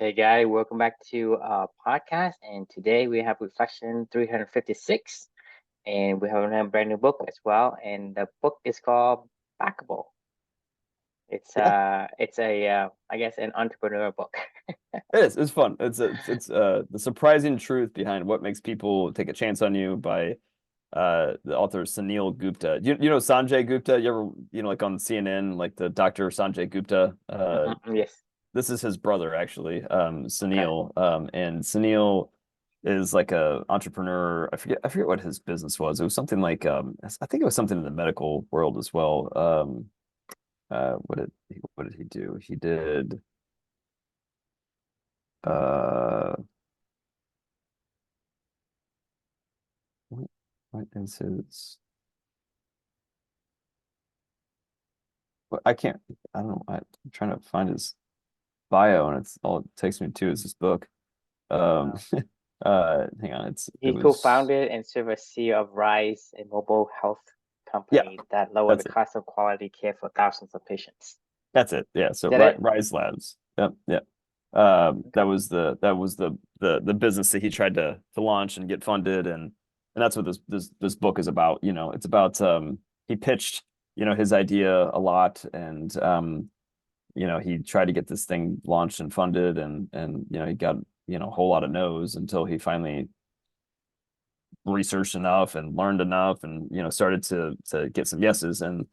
Hey guys, welcome back to our podcast. And today we have reflection 356, and we have a brand new book as well. And the book is called Backable. It's Yeah, I guess an entrepreneur book. it is. It's fun. It's the surprising truth behind what makes people take a chance on you by the author Sunil Gupta. You know Sanjay Gupta? You ever like on CNN, like the Dr. Sanjay Gupta? Yes. This is his brother actually, Okay. Sunil. And Sunil is like a entrepreneur. I forget what his business was. It was something like I think it was something in the medical world as well. What did he do? He did uh what is his I can't I don't know. I'm trying to find his bio and it's all it takes me to is this book. Um Uh, hang on, it he was co-founded and served as CEO of Rise, a mobile health yeah, company that lowered the that's it. cost of quality care for thousands of patients. That's it. Yeah. Is So that it? Rise Labs. Yep, yep. Okay. That was the business that he tried to launch and get funded and that's what this book is about. It's about he pitched, his idea a lot and he tried to get this thing launched and funded and he got, a whole lot of no's until he finally researched enough and learned enough and started to get some yeses and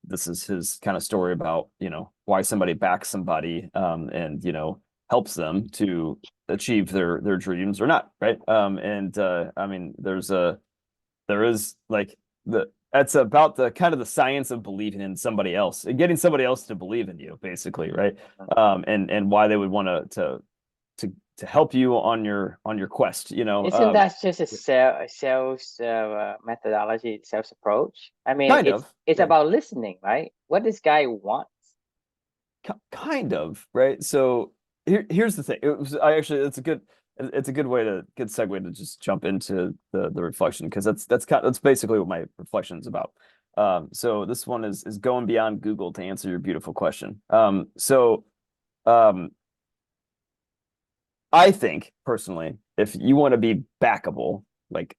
this is his kind of story about why somebody backs somebody and helps them to achieve their dreams or not, right? And I mean there is like the that's about the kind of the science of believing in somebody else and getting somebody else to believe in you basically, right? And why they would want to help you on your quest, Isn't that just a sales methodology, sales approach? I mean, kind of, it's yeah. about listening, right? What this guy wants. Kind of, right? So here's the thing. It's a good way to good segue to just jump into the reflection because that's basically what my reflection is about. So this one is going beyond Google to answer your beautiful question. Um, I think personally, if you want to be backable, like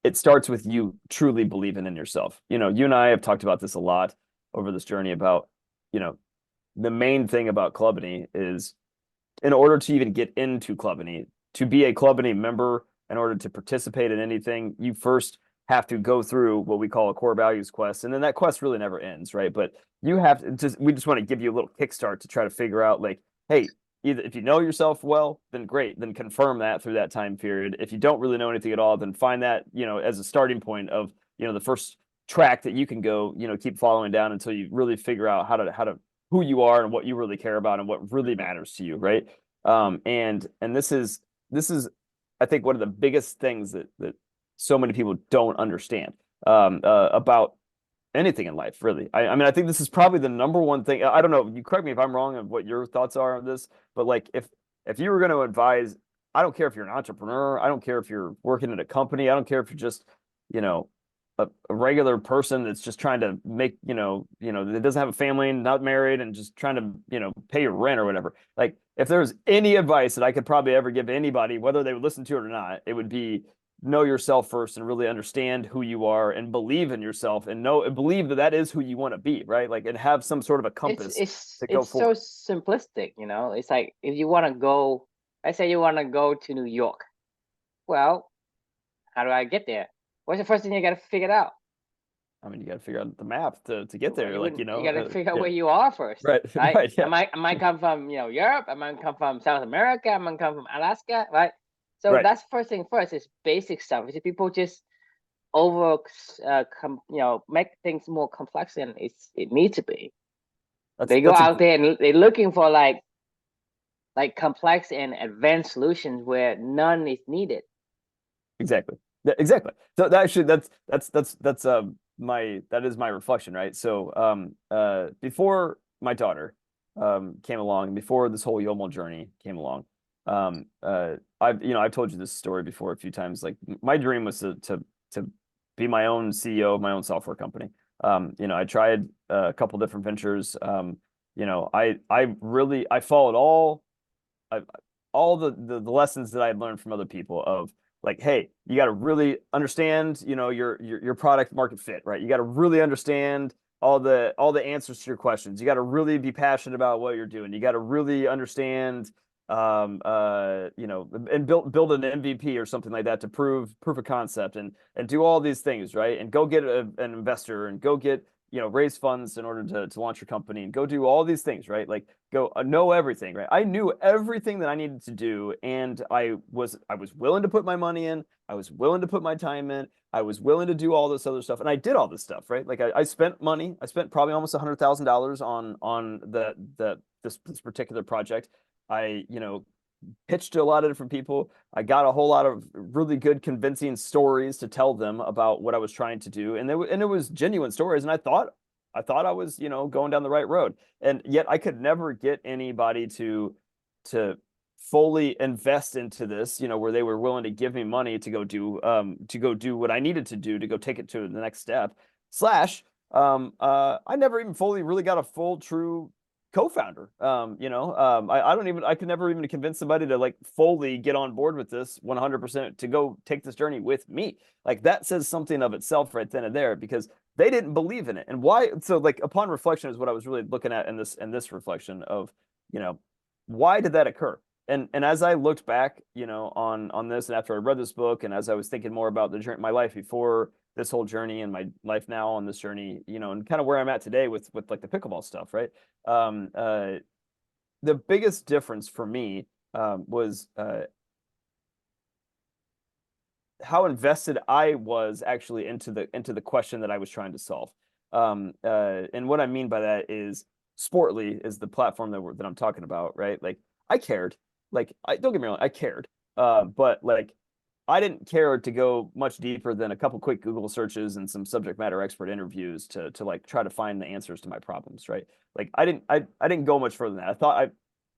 it starts with you truly believing in yourself. You and I have talked about this a lot over this journey about, you know, the main thing about Clubany is in order to even get into Clubany, to be a Clubany member, in order to participate in anything, you first have to go through what we call a core values quest. And then that quest really never ends, right? But we just want to give you a little kickstart to try to figure out like, hey, either if you know yourself well, then great, then confirm that through that time period. If you don't really know anything at all, then find that, as a starting point of, the first track that you can go, keep following down until you really figure out how to who you are and what you really care about and what really Mhm, matters to you, right? mhm. And this is I think one of the biggest things that so many people don't understand about anything in life, really. I mean, I think this is probably the number one thing. I don't know. You correct me if I'm wrong of what your thoughts are on this, but like if you were going to advise, I don't care if you're an entrepreneur, I don't care if you're working at a company, I don't care if you're just, you know, a regular person that's just trying to make, that doesn't have a family and not married and just trying to, pay your rent or whatever. Like if there's any advice that I could probably ever give anybody, whether they would listen to it or not, it would be know yourself first and really understand who you are and believe in yourself and know and believe that that is who you want to be, right? Like and have some sort of a It's compass it's to go it's so forward. simplistic, It's like if you want to go, let's say you want to go to New York. Well, how do I get there? What's the first thing you got to figure out? I mean, you got to figure out the map to get Well, there. Like, you got to figure out yeah, where you are first, right, right? right, yeah, I might come from Europe. I might come from South America. I might come from Alaska, right? So right, that's first thing first. Is basic stuff. Is people just over make things more complex than it needs to be. that's They go that's a out there and they're looking for like complex and advanced solutions where none is needed. exactly. Yeah, exactly. So that actually that's my that is my reflection, right? So before my daughter came along, before this whole YOMO journey came along, I've told you this story before a few times. Like my dream was to be my own CEO of my own software company. I tried a couple different ventures. I followed all all the lessons that I had learned from other people of like, hey, you got to really understand, your product market fit, right? You got to really understand all the answers to your questions. You got to really be passionate about what you're doing. You got to really understand, and build an MVP or something like that to proof of concept and do all these things, right? And go get an investor and go get raise funds in order to launch your company and go do all these things, right? Like go know everything, right? I knew everything that I needed to do, and I was willing to put my money in. I was willing to put my time in. I was willing to do all this other stuff, and I did all this stuff, right? Like I spent money. I spent probably almost $100,000 on this particular project. I pitched to a lot of different people. I got a whole lot of really good, convincing stories to tell them about what I was trying to do, and it was genuine stories. And I thought I was going down the right road, and yet I could never get anybody to fully invest into this, where they were willing to give me money to go do what I needed to do to go take it to the next step. Slash, I never even fully really got a full true co-founder. I could never even convince somebody to like fully get on board with this 100% to go take this journey with me. Like that says something of itself right then and there, because they didn't believe in it. And why? So like upon reflection is what I was really looking at in this reflection of, why did that occur? And as I looked back, on this, and after I read this book, and as I was thinking more about the journey, my life before this whole journey, and my life now on this journey, and kind of where I'm at today with like the pickleball stuff, right? The biggest difference for me was how invested I was actually into the question that I was trying to solve. And what I mean by that is Sportly is the platform that I'm talking about, right? Like I cared. Like don't get me wrong, I cared. But like I didn't care to go much deeper than a couple quick Google searches and some subject matter expert interviews to like try to find the answers to my problems, right? Like I didn't go much further than that. I thought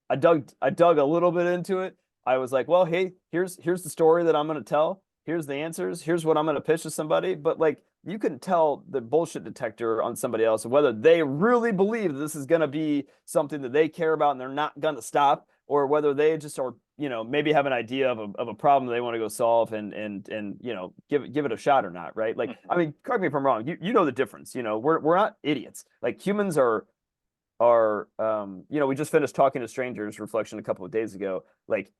I dug a little bit into it. I was like, well, hey, here's the story that I'm going to tell. Here's the answers. Here's what I'm going to pitch to somebody. But like you can tell the bullshit detector on somebody else, whether they really believe this is going to be something that they care about and they're not going to stop, or whether they just are, maybe have an idea of a problem they want to go solve and give it a shot or not, right? Like, I mean, correct me if I'm wrong. You know the difference. We're not idiots. Like humans are we just finished talking to strangers reflection a couple of days ago. Like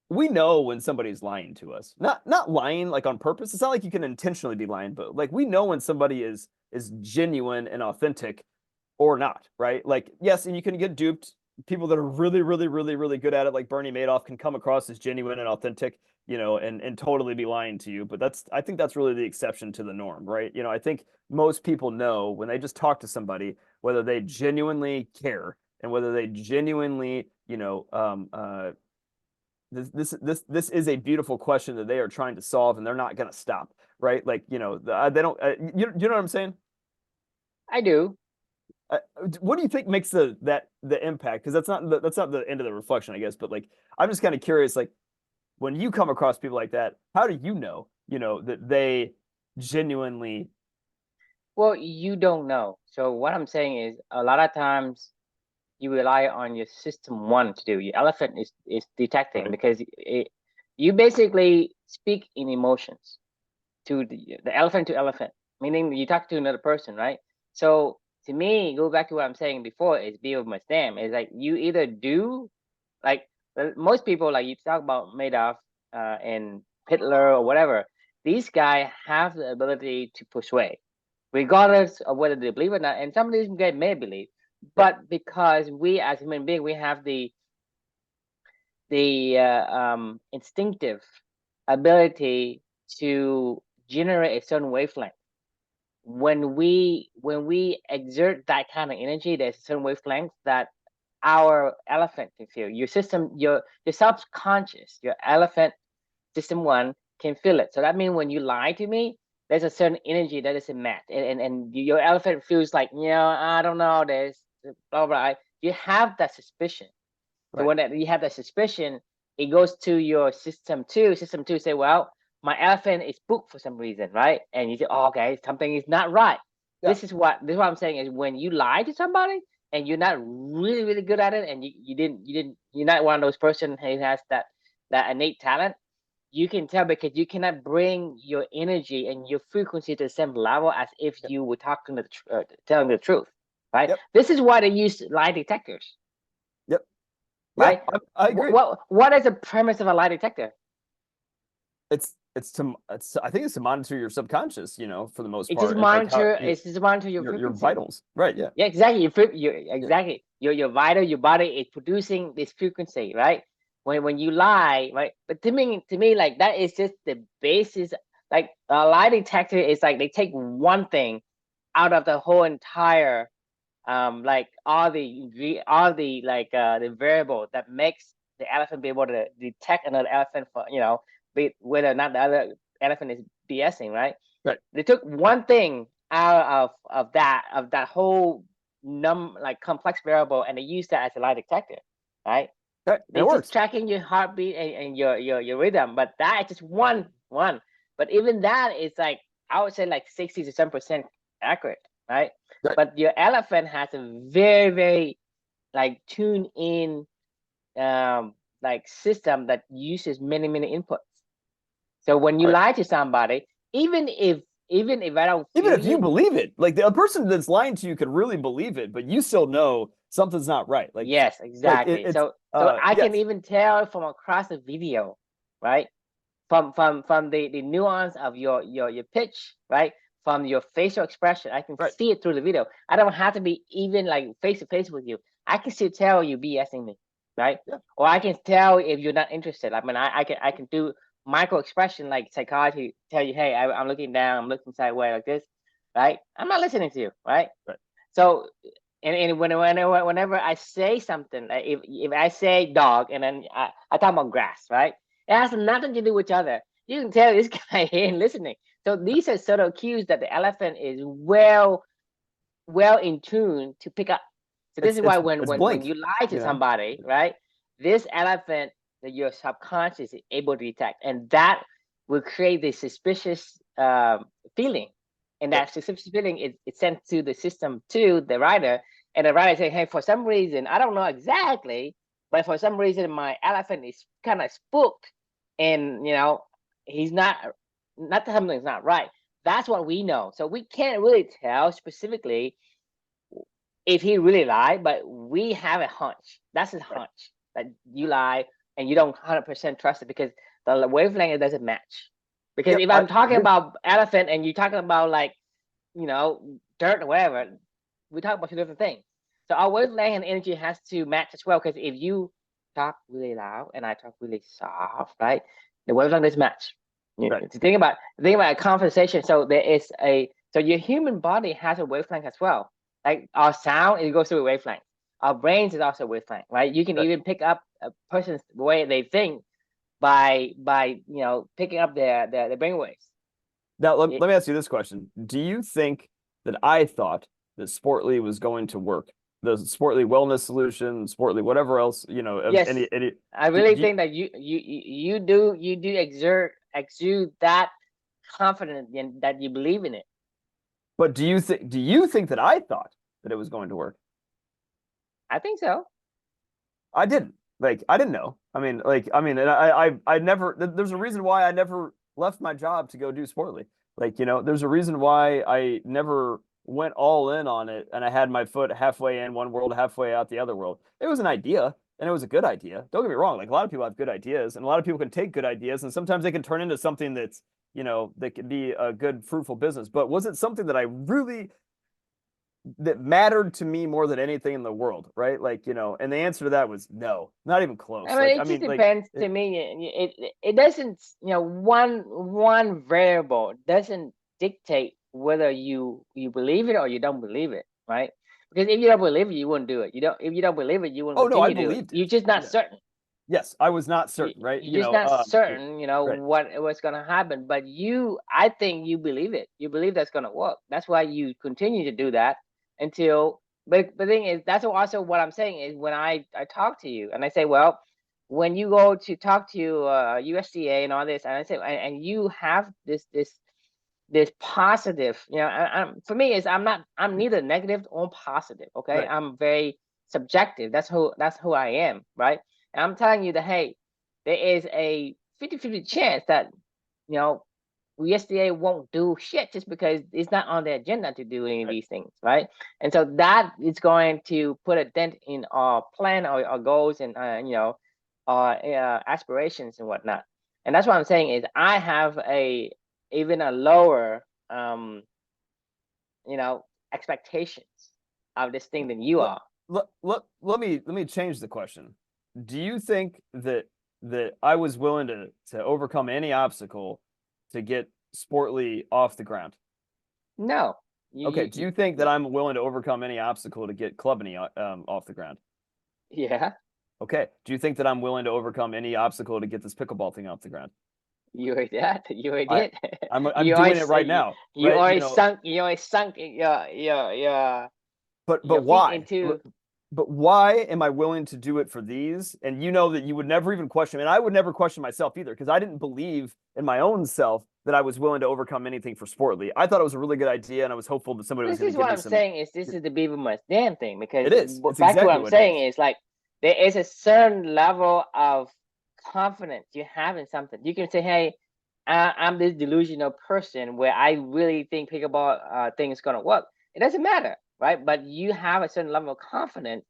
we know when somebody's lying to us. Not lying like on purpose. It's not like you can intentionally be lying, but like we know when somebody is genuine and authentic or not, right? Like yes, and you can get duped. People that are really, really, really, really good at it, like Bernie Madoff, can come across as genuine and authentic, and totally be lying to you. But I think that's really the exception to the norm, right? I think most people know when they just talk to somebody whether they genuinely care and whether they genuinely, this is a beautiful question that they are trying to solve, and they're not going to stop, right? Like, they don't, you know what I'm saying? I do. What do you think makes the impact? Because that's not the end of the reflection, I guess. But like, I'm just kind of curious, like, when you come across people like that, how do you know, that they genuinely? Well, you don't know. So what I'm saying is a lot of times you rely on your system one to do. Your elephant is detecting, Right. because you basically speak in emotions to the elephant to elephant, meaning you talk to another person, right? So to me, go back to what I'm saying before, is be of my stamp. Is like you either do, like most people, like you talk about Madoff and Hitler or whatever. These guys have the ability to persuade, regardless of whether they believe or not. And some of these guys may believe, but because we as human beings, we have the instinctive ability to generate a certain wavelength. When we exert that kind of energy, there's a certain wavelength that our elephant can feel. Your system, your subconscious, your elephant system one can feel it. So that means when you lie to me, there's a certain energy that is met, and your elephant feels like, I don't know, there's blah blah. You have that suspicion. So Right. when you have that suspicion, it goes to your system two. System two say, well, my elephant is booked for some reason, right? And you say, oh, okay, something is not right. Yeah. This is what I'm saying is when you lie to somebody, and you're not really good at it, and you're not one of those person who has that innate talent, you can tell because you cannot bring your energy and your frequency to the same level as if you were talking telling the truth, right? Yep. This is why they use lie detectors, Yep. right? Yeah, I agree. What is the premise of a lie detector? It's I think it's to monitor your subconscious, for the most It just part, and like how monitor. It's just monitor your your frequency. vitals, right? Yeah. Yeah, exactly. Yeah. Exactly. Your vital, your body is producing this frequency, right? When you lie, right? But to me, like that is just the basis. Like a lie detector is like they take one thing out of the whole entire, like all the like the variable that makes the elephant be able to detect another elephant for whether or not the other elephant is BSing, right? Right. They took one thing out of that whole like complex variable, and they used that as a lie detector, right? Right. And They it just works. tracking your heartbeat and your rhythm, but that is just one. But even that is like, I would say like 60 to 7% accurate, right? Right. But your elephant has a very very like tuned in, like system that uses many inputs. So when you Right. lie to somebody, even if I don't Even feel if you you, believe it, like the person that's lying to you could really believe it, but you still know something's not right. yes, exactly. So I can yes. even tell from across the video, right? From the nuance of your pitch, right? From your facial expression, I can Right. see it through the video. I don't have to be even like face to face with you. I can still tell you BSing me, right? Yeah. Or I can tell if you're not interested. I mean, I can do micro expression like psychology, tell you, hey, I'm looking down, I'm looking sideways like this, right? I'm not listening to you, right? Right. So, and whenever I say something, like if I say dog and then I talk about grass, right? It has nothing to do with each other. You can tell this guy ain't listening. So these are subtle cues that the elephant is well in tune to pick up. So this It's is why it's when it's when when blink, you lie to you know. somebody, right? This elephant that your subconscious is able to detect, and that will create this suspicious feeling, and Yep. that suspicious feeling is sent to the system to the rider, and the rider say, "Hey, for some reason, I don't know exactly, but for some reason, my elephant is kind of spooked, and he's not something's not right." That's what we know. So we can't really tell specifically if he really lied, but we have a hunch. That's his Right. hunch that you lie and you don't 100% trust it because the wavelength doesn't match. Because Yep. if I I'm talking agree. about elephant and you're talking about like dirt or whatever, we talk about two different things. So our wavelength and energy has to match as well. Because if you talk really loud and I talk really soft, right, the wavelength doesn't match. Right. Think about a conversation. So your human body has a wavelength as well. Like our sound, it goes through a wavelength. Our brains is also a wavelength, right? You can Right. even pick up a person's way they think by picking up their brain waves. Now It, let me ask you this question. Do you think that I thought that Sportly was going to work? The Sportly wellness solution, Sportly whatever else, of yes, any I do, really do you, think that you do exude that confidence in that you believe in it. but do you think that I thought that it was going to work? I think so. I didn't. Like I didn't know. And I never. There's a reason why I never left my job to go do Sportly. There's a reason why I never went all in on it, and I had my foot halfway in one world, halfway out the other world. It was an idea, and it was a good idea. Don't get me wrong. Like a lot of people have good ideas, and a lot of people can take good ideas, and sometimes they can turn into something that could be a good, fruitful business. But was it something that mattered to me more than anything in the world, right? And the answer to that was no, not even I close. mean, it just depends to me. It doesn't, one variable doesn't dictate whether you believe it or you don't believe it, right? Because if you don't believe it, you wouldn't do it. If you don't believe it, you wouldn't oh no, I continue to do it. believed You're it. just not Yeah. certain. Yes, I was not You, certain, right? you're just not certain, Right. what's gonna happen. But I think you believe it. You believe that's gonna work. That's why you continue to do that until. But the thing is, that's also what I'm saying is when I talk to you and I say, well, when you go to talk to USDA and all this, and I say, and you have this this positive, for me is I'm neither negative or positive. Okay. Right. I'm very subjective. That's who I am. Right. And I'm telling you that, hey, there is a 50-50 chance that, you know, USDA won't do shit just because it's not on the agenda to do any of Right. these things, right? And so that is going to put a dent in our plan, our goals, and our aspirations and whatnot. And that's what I'm saying is I have even a lower expectations of this thing than you Let, are. let me change the question. Do you think that I was willing to overcome any obstacle to get Sportly off the ground? No. Okay. Do you think that I'm willing to overcome any obstacle to get Clubney off the ground? Yeah. Okay. Do you think that I'm willing to overcome any obstacle to get this pickleball thing off the ground? You heard that? You already I did. I'm You doing always it right now, you right? already sunk. You always sunk But your feet why? into. But why am I willing to do it for these? And you know that you would never even question, and I would never question myself either, because I didn't believe in my own self that I was willing to overcome anything for Sportly. I thought it was a really good idea, and I was hopeful that somebody was This going to is give what me I'm some. saying is this is the Beaver Must Damn thing, because It is. It's back to what exactly I'm what it saying is. is like there is a certain level of confidence you have in something. You can say, hey, I'm this delusional person where I really think pickleball thing is gonna work. It doesn't matter, right? But you have a certain level of confidence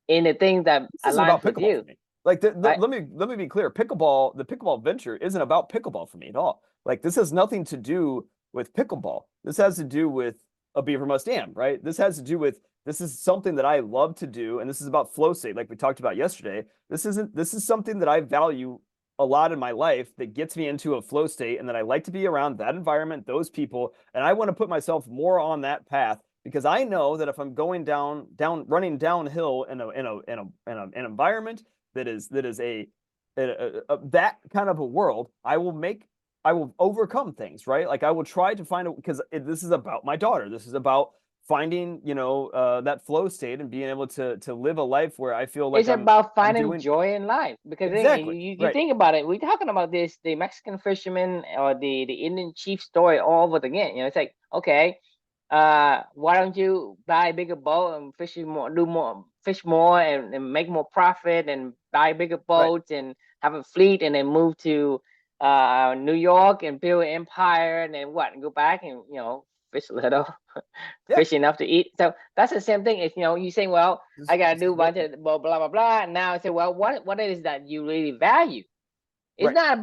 in the things that This isn't aligns about with pickleball for you, me. Like, right? let me be clear. Pickleball, the pickleball venture, isn't about pickleball for me at all. Like, this has nothing to do with pickleball. This has to do with a Beaver Must Dam, right? This has to do with this is something that I love to do, and this is about flow state, like we talked about yesterday. This is something that I value a lot in my life that gets me into a flow state, and that I like to be around that environment, those people, and I want to put myself more on that path because I know that if I'm going running downhill in an environment that is that kind of a world, I will overcome things, right? Like I will try to find because this is about my daughter. This is about finding that flow state and being able to live a life where I feel like It's about I'm finding doing joy in life, because then exactly you right. think about it. We're talking about this, the Mexican fisherman or the Indian chief story all over again. It's like, okay, why don't you buy a bigger boat and fish more and make more profit and buy bigger Right. boats and have a fleet and then move to New York and build an empire and then what and go back and fish a little, Yeah. fish enough to eat. So that's the same thing. Is you saying, well, I gotta This do is a bunch working. of blah blah blah blah. And now I say, well, what is that you really value? It's Right. not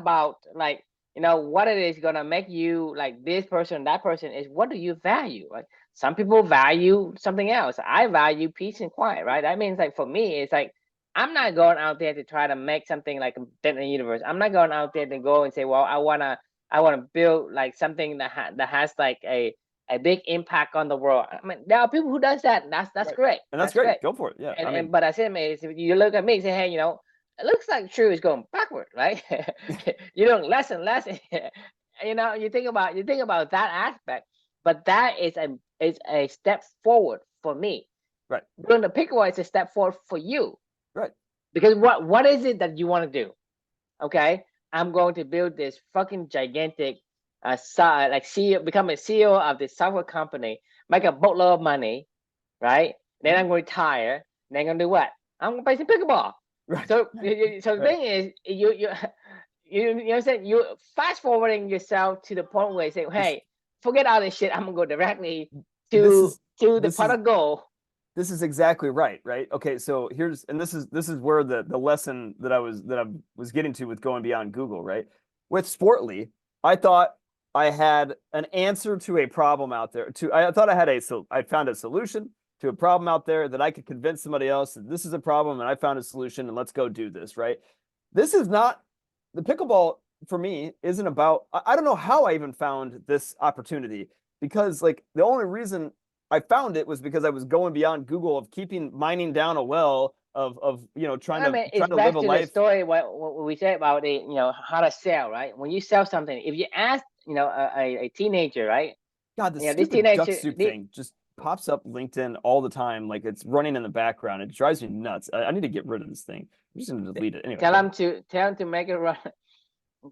about like what it is gonna make you like this person, that person. Is what do you value? Like some people value something else. I value peace and quiet, right? That means like for me, it's like I'm not going out there to try to make something like in the universe. I'm not going out there to go and say, well, I wanna build like something that has like a big impact on the world. I mean, there are people who does that, and that's Right. great. And that's That's great. great. Go for it. Yeah. I And mean, but I said, man, if you look at me and say, hey, it looks like True is going backward, right? You don't less and less. You think about that aspect, but that is a step forward for me. right. Doing the pickleball is a step forward for you, Right. because what is it that you want to do? Okay, I'm going to build this fucking gigantic, like CEO, become a CEO of this software company, make a boatload of money, right? Then Mhm. I'm going to retire. Then I'm going to do what? I'm going to play some pickleball. Right. So the Right. thing is, you know what I'm saying? You fast forwarding yourself to the point where you say, This hey, forget all this shit. I'm gonna go directly this to is the this pot is of gold. this is exactly right, right? Okay, so here's and this is where the lesson that I was getting to with going beyond Google, right? With Sportly, I thought I had an answer to a problem out there. I thought I found a solution to a problem out there that I could convince somebody else that this is a problem and I found a solution and let's go do this, right? This is not the pickleball for me isn't about I don't know how I even found this opportunity because like the only reason I found it was because I was going beyond Google of keeping mining down a well of I mean, trying it's to live back a to the life. story what we said about how to sell, right? When you sell something, if you ask a teenager, right? God, the This stupid duck teenager, soup thing just pops up LinkedIn all the time, like it's running in the background. It drives me nuts. I need to get rid of this thing. I'm just gonna delete it anyway. tell Go them ahead. to make it run.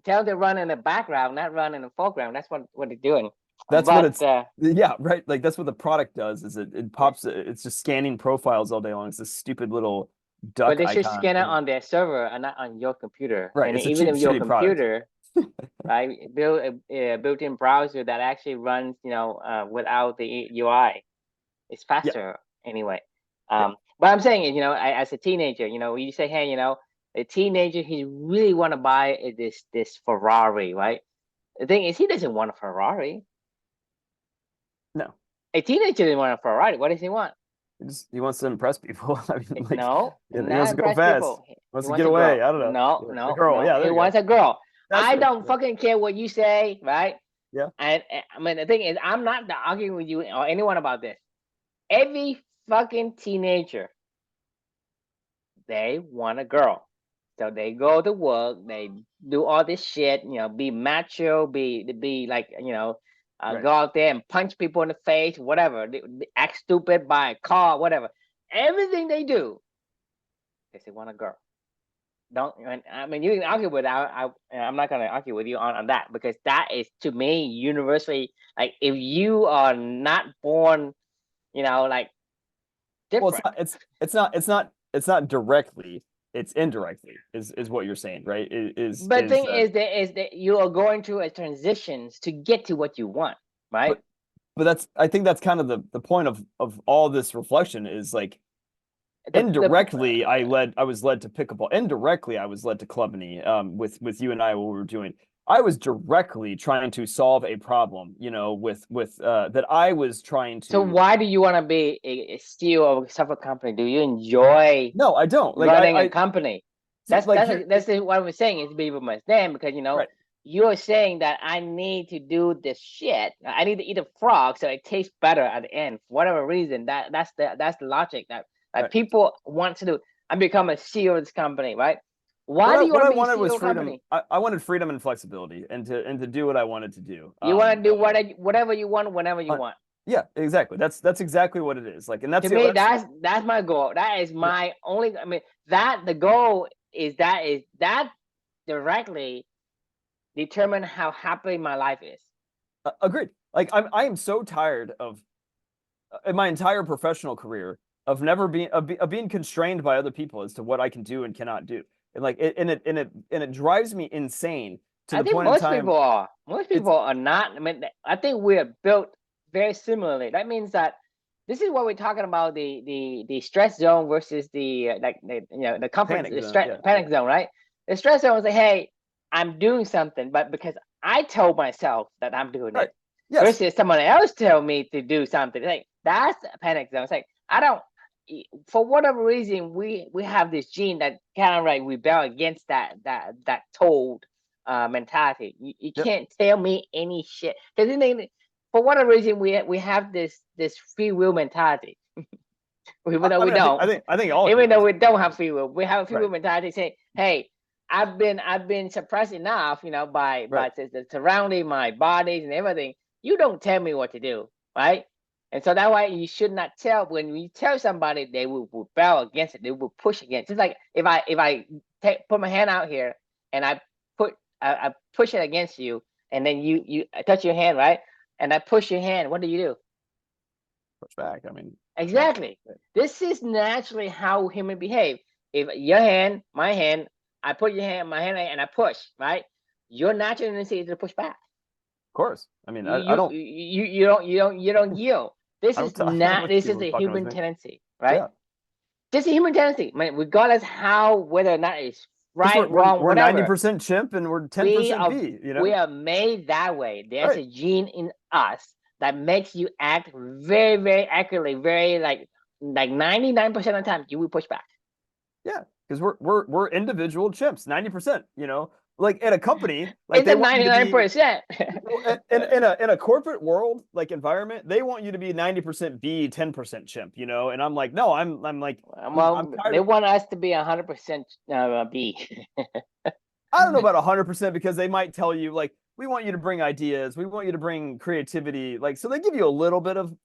Tell them to run in the background, not run in the foreground. That's what they're doing. That's what But it's yeah, right. Like that's what the product does is it pops it's just scanning profiles all day long. It's this stupid little but duck they should icon. scan it on their server and not on your computer. Right. And It's a even cheap, if your shitty product. computer, right, build a built-in browser that actually runs, without the UI. It's Yeah. faster anyway. Yeah. But I'm saying is, as a teenager, you say, hey, a teenager, he really want to buy this Ferrari, right? The thing is, he doesn't want a Ferrari. No. A teenager didn't want a Ferrari. What does he want? He wants to impress people. I mean, like No, he not wants to go impress fast. people. He Wants to wants get a away. girl. I don't know. No, Yeah, the no, girl. no. Yeah, He there you go. wants a girl. That's I true. don't fucking care what you say, right? Yeah. And I mean, the thing is, I'm not arguing with you or anyone about this. Every fucking teenager, they want a girl. So they go to work, they do all this shit, be macho, be like, Right. go out there and punch people in the face, whatever, they act stupid, buy a car, whatever. Everything they do, they want a girl. Don't, I mean, you can argue with I'm not gonna argue with you on that, because that is, to me, universally, like, if you are not born, like, Well, different. it's not directly, it's indirectly is what you're saying, right? But thing is that you are going through a transitions to get to what you want, right? But I think that's kind of the point of all this reflection is like indirectly I was led to pickleball. Indirectly I was led to Clubney with you and I, what we were doing. I was directly trying to solve a problem, with that I was trying to. So why do you want to be a CEO of a software company? Do you enjoy No, I don't. Like running a company? That's like what I'm saying is be with my stand, because right. you're saying that I need to do this shit. I need to eat a frog so it tastes better at the end. For whatever reason, that's the logic that Right. people want to do. I become a CEO of this company, right? Why do you What want I to be wanted CEO was of a freedom. company? I wanted freedom and flexibility, and to do what I wanted to do. You want to do whatever you want, whenever you want. Yeah, exactly. That's exactly what it is. Like, and that's To me, that's my goal. That is my only. I mean, that the goal is that directly determine how happy my life is. Agreed. Like, I am so tired of in my entire professional career of never being of being constrained by other people as to what I can do and cannot do. And like it drives me insane to I the think point in most time. people are. Most people are not. I mean, I think we're built very similarly. That means that this is what we're talking about, the stress zone versus the the comfort, Panic the zone, stress yeah, panic zone, right? The stress zone is like, hey, I'm doing something, but because I told myself that I'm doing right. it, Yes. versus someone else tell me to do something. Like, that's a panic zone. It's like, I don't. For whatever reason, we have this gene that kind of like rebel against that told mentality. You Yep. can't tell me any shit, because for whatever reason we have this free will mentality. Even though we don't, I think all even humans though we don't have free will, we have a free will right. mentality. Say, hey, I've been suppressed enough, by Right. the surrounding my bodies and everything. You don't tell me what to do, right? And so that's why you should not tell. When you tell somebody, they will rebel against it. They will push against. It's like if I put my hand out here and I push it against you, and then you touch your hand, right? And I push your hand. What do? Push back. I mean, Exactly. This is naturally how human behave. If your hand, my hand, I put my hand, and I push, right? Your natural tendency is to push back. Of course. I mean, I don't yield. This is not. This is a human tendency, right? Yeah. This is a human tendency. I mean, regardless how, whether or not it's right, wrong, we're whatever. 90% chimp and we're 10% bee. We are made that way. There's right. a gene in us that makes you act very, very accurately, very like 99% of the time you will push back. Yeah, because we're individual chimps, 90%. Like at a company, like it's a 99%. In a corporate world like environment, they want you to be 90% bee, 10% chimp. And I'm like, no, I'm like, well, they want us to be 100% bee. I don't know about 100% because they might tell you like, we want you to bring ideas, we want you to bring creativity, like, so they give you a little bit of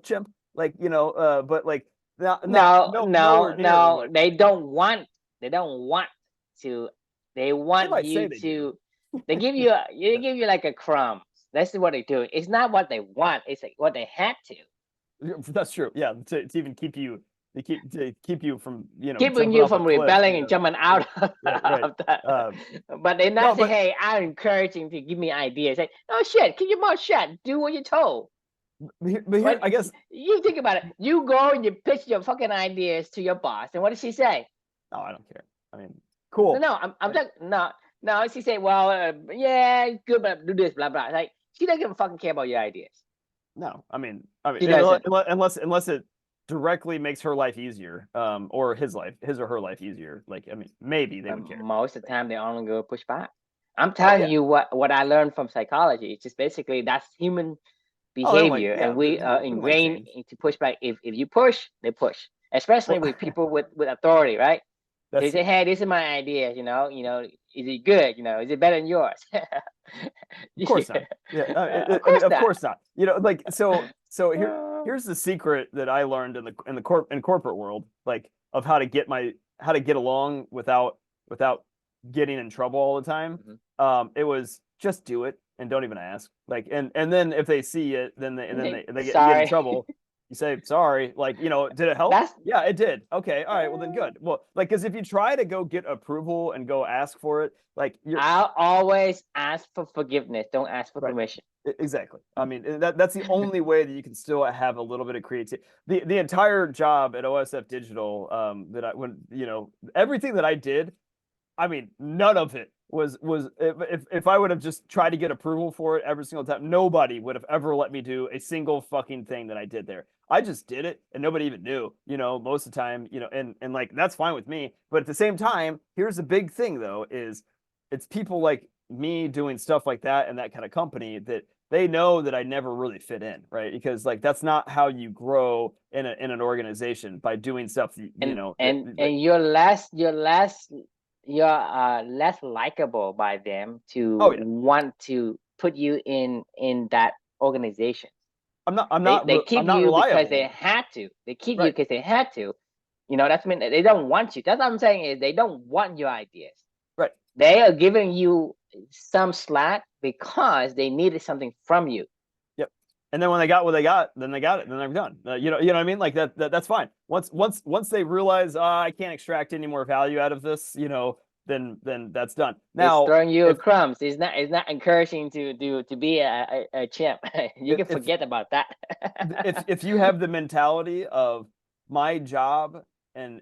chimp, like, but like no, they don't want to. They want you They give you like a crumbs. That's what they do. It's not what they want. It's like what they had to. That's true. Yeah, to even keep you to keep you from Keeping jumping you off a from cliff. rebelling and jumping Yeah, out right. of that. Um, But they're no, not saying, but hey, I'm encouraging to give me ideas. Like, oh shit, keep your mouth shut. Do what you're told. here, But I guess. you think about it. You go and you pitch your fucking ideas to your boss. And what does she say? No, I don't care. I mean, No, cool. no, I'm talking, no, no. She say, well, yeah, good, but do this, blah, blah. Like, she doesn't give a fucking care about your ideas. No, She doesn't. unless it directly makes her life easier, or his or her life easier. Like, I mean, maybe they But would care. most of the time, they only go push back. I'm Oh telling yeah. you what I learned from psychology. It's just basically that's human Oh, they don't like, behavior, yeah, and we are they don't like ingrained change. into pushback. If you push, they push, especially Well, with people with authority, right? They that's say, "Hey, this is my idea. Is it good? Is it better than yours?" of course not. Yeah, Yeah, of I mean, course of not. course not. Like, so here's the secret that I learned in corporate world, like, of how to get along without getting in trouble all the time. Mhm. It was just do it and don't even ask. Like, and then if they see it, then Okay, you get in sorry. trouble. You say sorry. Like, did it help? That's Yeah, it did. Okay, all right. Well, then good. Well, like, because if you try to go get approval and go ask for it, like, you're I'll always ask for forgiveness. Don't ask for right. permission. Exactly. I mean, that's the only way that you can still have a little bit of creativity. The entire job at OSF Digital, that everything that I did, I mean, none of it was if I would have just tried to get approval for it every single time, nobody would have ever let me do a single fucking thing that I did there. I just did it and nobody even knew, most of the time, and like that's fine with me. But at the same time, here's the big thing though, is it's people like me doing stuff like that and that kind of company that they know that I never really fit in, right? Because like that's not how you grow in an organization, by doing stuff that, and and you're less likable by them to oh yeah. want to put you in that organization. They I'm keep not you because they reliable. had to. They keep you Right. because they had to. That's mean they don't want you. That's what I'm saying is they don't want your ideas. Right. They are giving you some slack because they needed something from you. Yep. And then when they got what they got, then they got it. Then they're done. You know what I mean? Like that's fine. Once they realize, I can't extract any more value out of this, then that's done. It's Now, throwing you if crumbs. It's not encouraging to be a chimp. You can if forget about that. if you have the mentality of my job and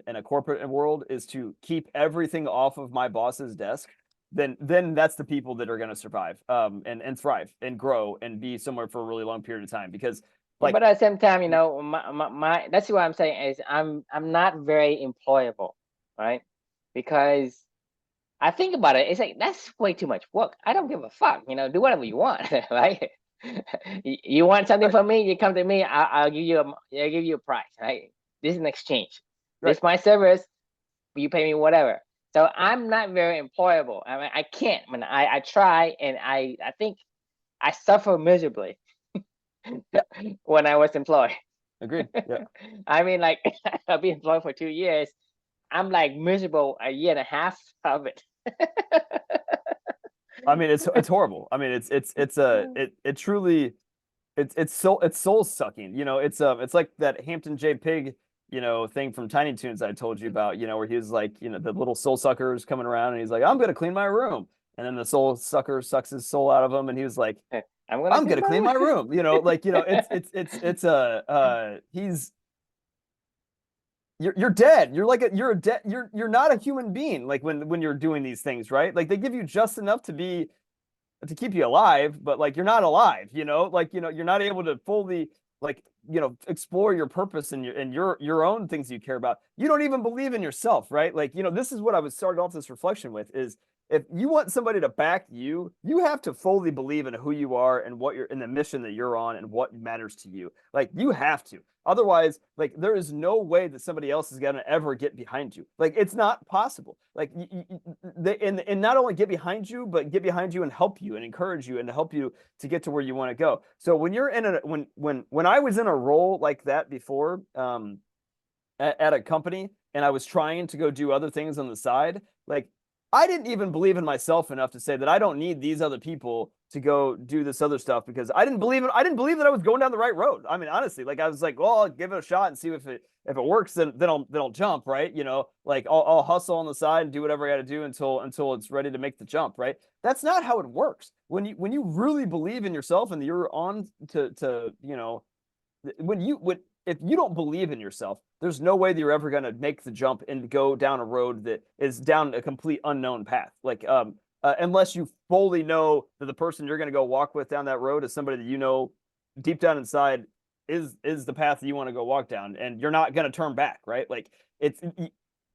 a corporate world is to keep everything off of my boss's desk, then that's the people that are going to survive, and thrive and grow and be somewhere for a really long period of time. Because like But at the same time, my that's what I'm saying is I'm not very employable, right? Because I think about it, it's like that's way too much work. I don't give a fuck, do whatever you want, right? You want something right, from me, you come to me, I'll give you a price, right? This is an exchange. This right. is my service, you pay me whatever. So I'm not very employable. I mean, I can't. I mean, I try, and I think I suffer miserably Yeah, when I was employed. agreed. Yeah. I mean, like I've been employed for 2 years. I'm like miserable a year and a half of it. I mean, it's horrible. I mean, it truly, it's soul sucking. It's like that Hampton J. Pig, thing from Tiny Toons I told you about. Where he was like, the little soul suckers coming around, and he's like, I'm gonna clean my room, and then the soul sucker sucks his soul out of him, and he was like, I'm gonna I'm clean gonna my clean my room. room. It's a he's you're dead. You're not a human being. Like when you're doing these things, right? Like they give you just enough to keep you alive, but like you're not alive, like you're not able to fully like explore your purpose and your own things you care about. You don't even believe in yourself, right? Like this is what I was started off this reflection with is if you want somebody to back you, you have to fully believe in who you are and what you're in the mission that you're on and what matters to you. Like you have to. Otherwise, like there is no way that somebody else is gonna ever get behind you. Like it's not possible. Like they and not only get behind you, but get behind you and help you and encourage you and to help you to get to where you want to go. So when you're in a when I was in a role like that before, at a company, and I was trying to go do other things on the side, like I didn't even believe in myself enough to say that I don't need these other people to go do this other stuff because I didn't believe that I was going down the right road. I mean, honestly, like I was like, well, I'll give it a shot and see if it works, then I'll jump, right? You know, like I'll hustle on the side and do whatever I got to do until it's ready to make the jump, right? That's not how it works. When you really believe in yourself and you're on to you know when if you don't believe in yourself, there's no way that you're ever going to make the jump and go down a road that is down a complete unknown path. Like, unless you fully know that the person you're going to go walk with down that road is somebody that you know deep down inside is the path that you want to go walk down, and you're not going to turn back, right? Like, it's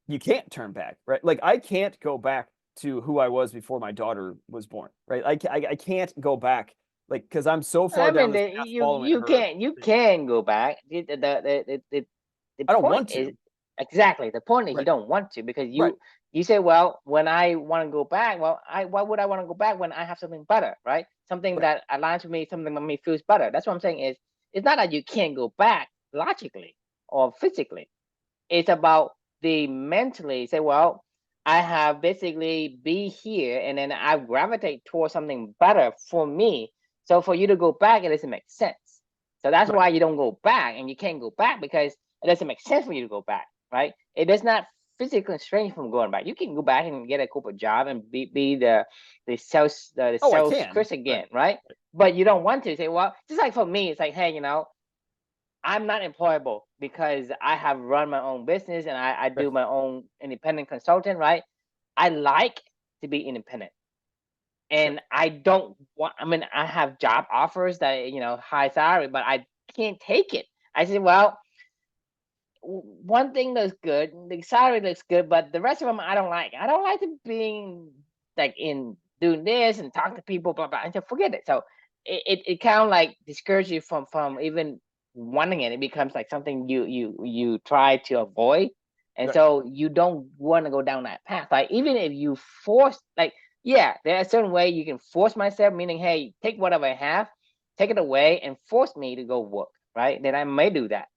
you can't turn back, right? Like, I can't go back to who I was before my daughter was born, right? I can't go back, like, because I'm so I far down mean, this path following her. you can go back. The I don't point want is to. exactly the point is you Right. don't want to because Right. you say, well, when I want to go back, well, I why would I want to go back when I have something better, right? Something Right. that aligns with me, something that makes me feels better. That's what I'm saying is it's not that you can't go back logically or physically. It's about the mentally say, well, I have basically be here and then I gravitate towards something better for me. So for you to go back, it doesn't make sense. So that's Right. why you don't go back and you can't go back because it doesn't make sense for you to go back, right? It does not physically constrain you from going back. You can go back and get a corporate job and be the Oh, I sales can. Chris Right. again, right? But you don't want to say, well, just like for me, it's like, hey, I'm not employable because I have run my own business and I Right. do my own independent consultant, right? I like to be independent. Sure. And I don't want, I mean, I have job offers that, high salary, but I can't take it. I said, well, one thing looks good, the salary looks good, but the rest of them I don't like. I don't like to being like in doing this and talk to people, blah blah. And so forget it. So it kind of like discourages you from even wanting it. It becomes like something you try to avoid, and Right. so you don't want to go down that path. Like even if you force, like yeah, there are certain way you can force myself, meaning hey, take whatever I have, take it away, and force me to go work. Right? Then I may do that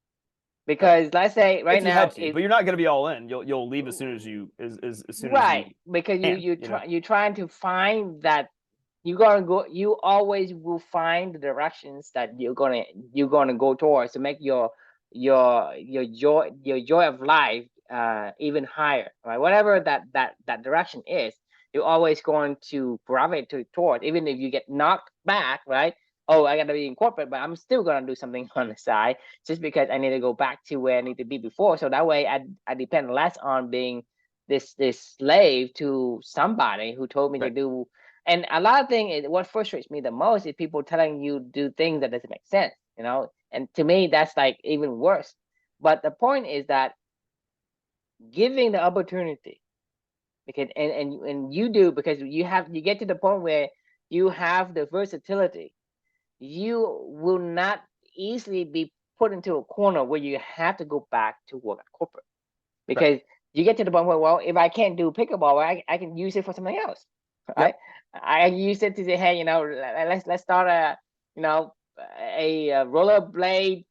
Right. because let's say right If you had now to, it but you're not going to be all in. You'll leave as soon as as soon as you right because can. You know. you're trying to find that you always will find the directions that you're gonna go towards to make your joy of life even higher, right? Whatever that direction is, you're always going to gravitate toward, even if you get knocked back, right? Oh, I gotta be in corporate, but I'm still gonna do something on the side just because I need to go back to where I need to be before. So that way I depend less on being this slave to somebody who told me to Right. do. And a lot of things, what frustrates me the most is people telling you do things that doesn't make sense. And to me, that's like even worse. But the point is that giving the opportunity, because and you do because you get to the point where you have the versatility, you will not easily be put into a corner where you have to go back to work at corporate Right. because you get to the point where, well, if I can't do pickleball, I can use it for something else, right? Yep. I use it to say, hey, let's start you know, a rollerblade,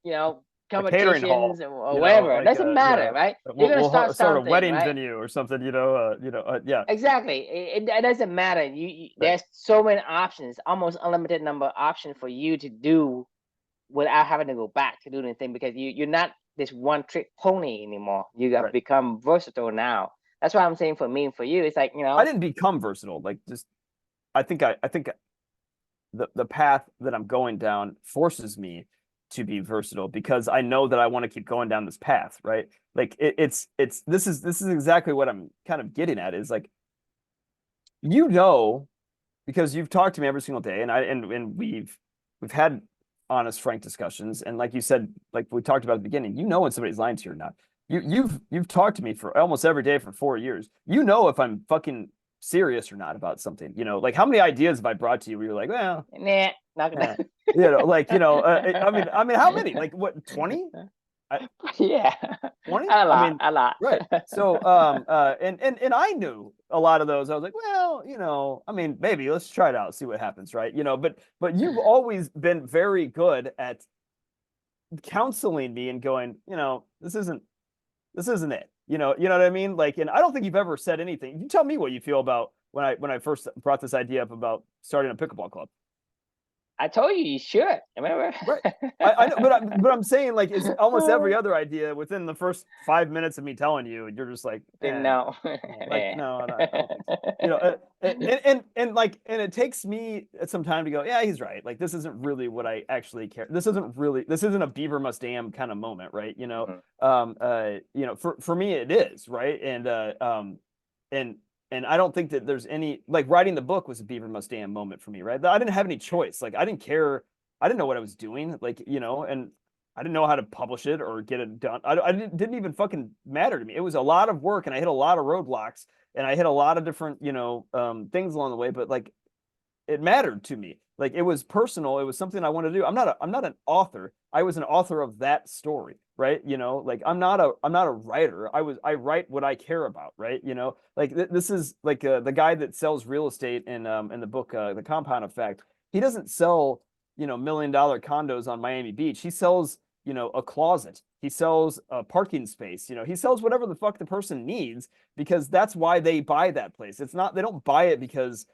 you know, A catering competitions hall. or You know, whatever. It like doesn't matter, right? You're gonna start start a something, wedding right? venue or something. You know. Yeah. Exactly. It doesn't matter. Right. There's so many options, almost unlimited number of options for you to do without having to go back to do anything because you're not this one trick pony anymore. You have Right. become versatile now. That's why I'm saying for me and for you, it's like, I didn't become versatile. Like, just I think the path that I'm going down forces me to be versatile because I know that I want to keep going down this path, right? Like, it's this is exactly what I'm kind of getting at, is like, you know, because you've talked to me every single day, and we've had honest, frank discussions, and like you said, like we talked about at the beginning, you know when somebody's lying to you or not. You've talked to me for almost every day for 4 years. You know if I'm fucking serious or not about something. You know, like, how many ideas have I brought to you where you're like, well, nah, not eh. gonna. Like, I mean, how many? Like, what, 20? Yeah, 20? a I lot, mean, a lot. right. So, and I knew a lot of those. I was like, well, I mean, maybe let's try it out, see what happens, right? But you've always been very good at counseling me and going, this isn't This isn't it. You know what I mean? Like, and I don't think you've ever said anything. You tell me what you feel about when I first brought this idea up about starting a pickleball club. I told you you should. Remember? Right. I know, but I'm saying like it's almost every other idea within the first 5 minutes of me telling you, you're just like, No. like Yeah. no, I don't think so. And like, and it takes me some time to go, yeah, he's right. Like this isn't really what I actually care. This isn't a Beaver must dam kind of moment, right? For me it is, right? And and I don't think that there's any like writing the book was a Beaver must dam moment for me, right? I didn't have any choice. Like I didn't care. I didn't know what I was doing, like and I didn't know how to publish it or get it done. I didn't even fucking matter to me. It was a lot of work, and I hit a lot of roadblocks, and I hit a lot of different things along the way. But like it mattered to me. Like it was personal. It was something I wanted to do. I'm not an author. I was an author of that story, right? Like I'm not a writer. I write what I care about, right? Like this is like the guy that sells real estate in the book The Compound Effect. He doesn't sell $1 million condos on Miami Beach. He sells a closet. He sells a parking space. He sells whatever the fuck the person needs because that's why they buy that place. It's not they don't buy it because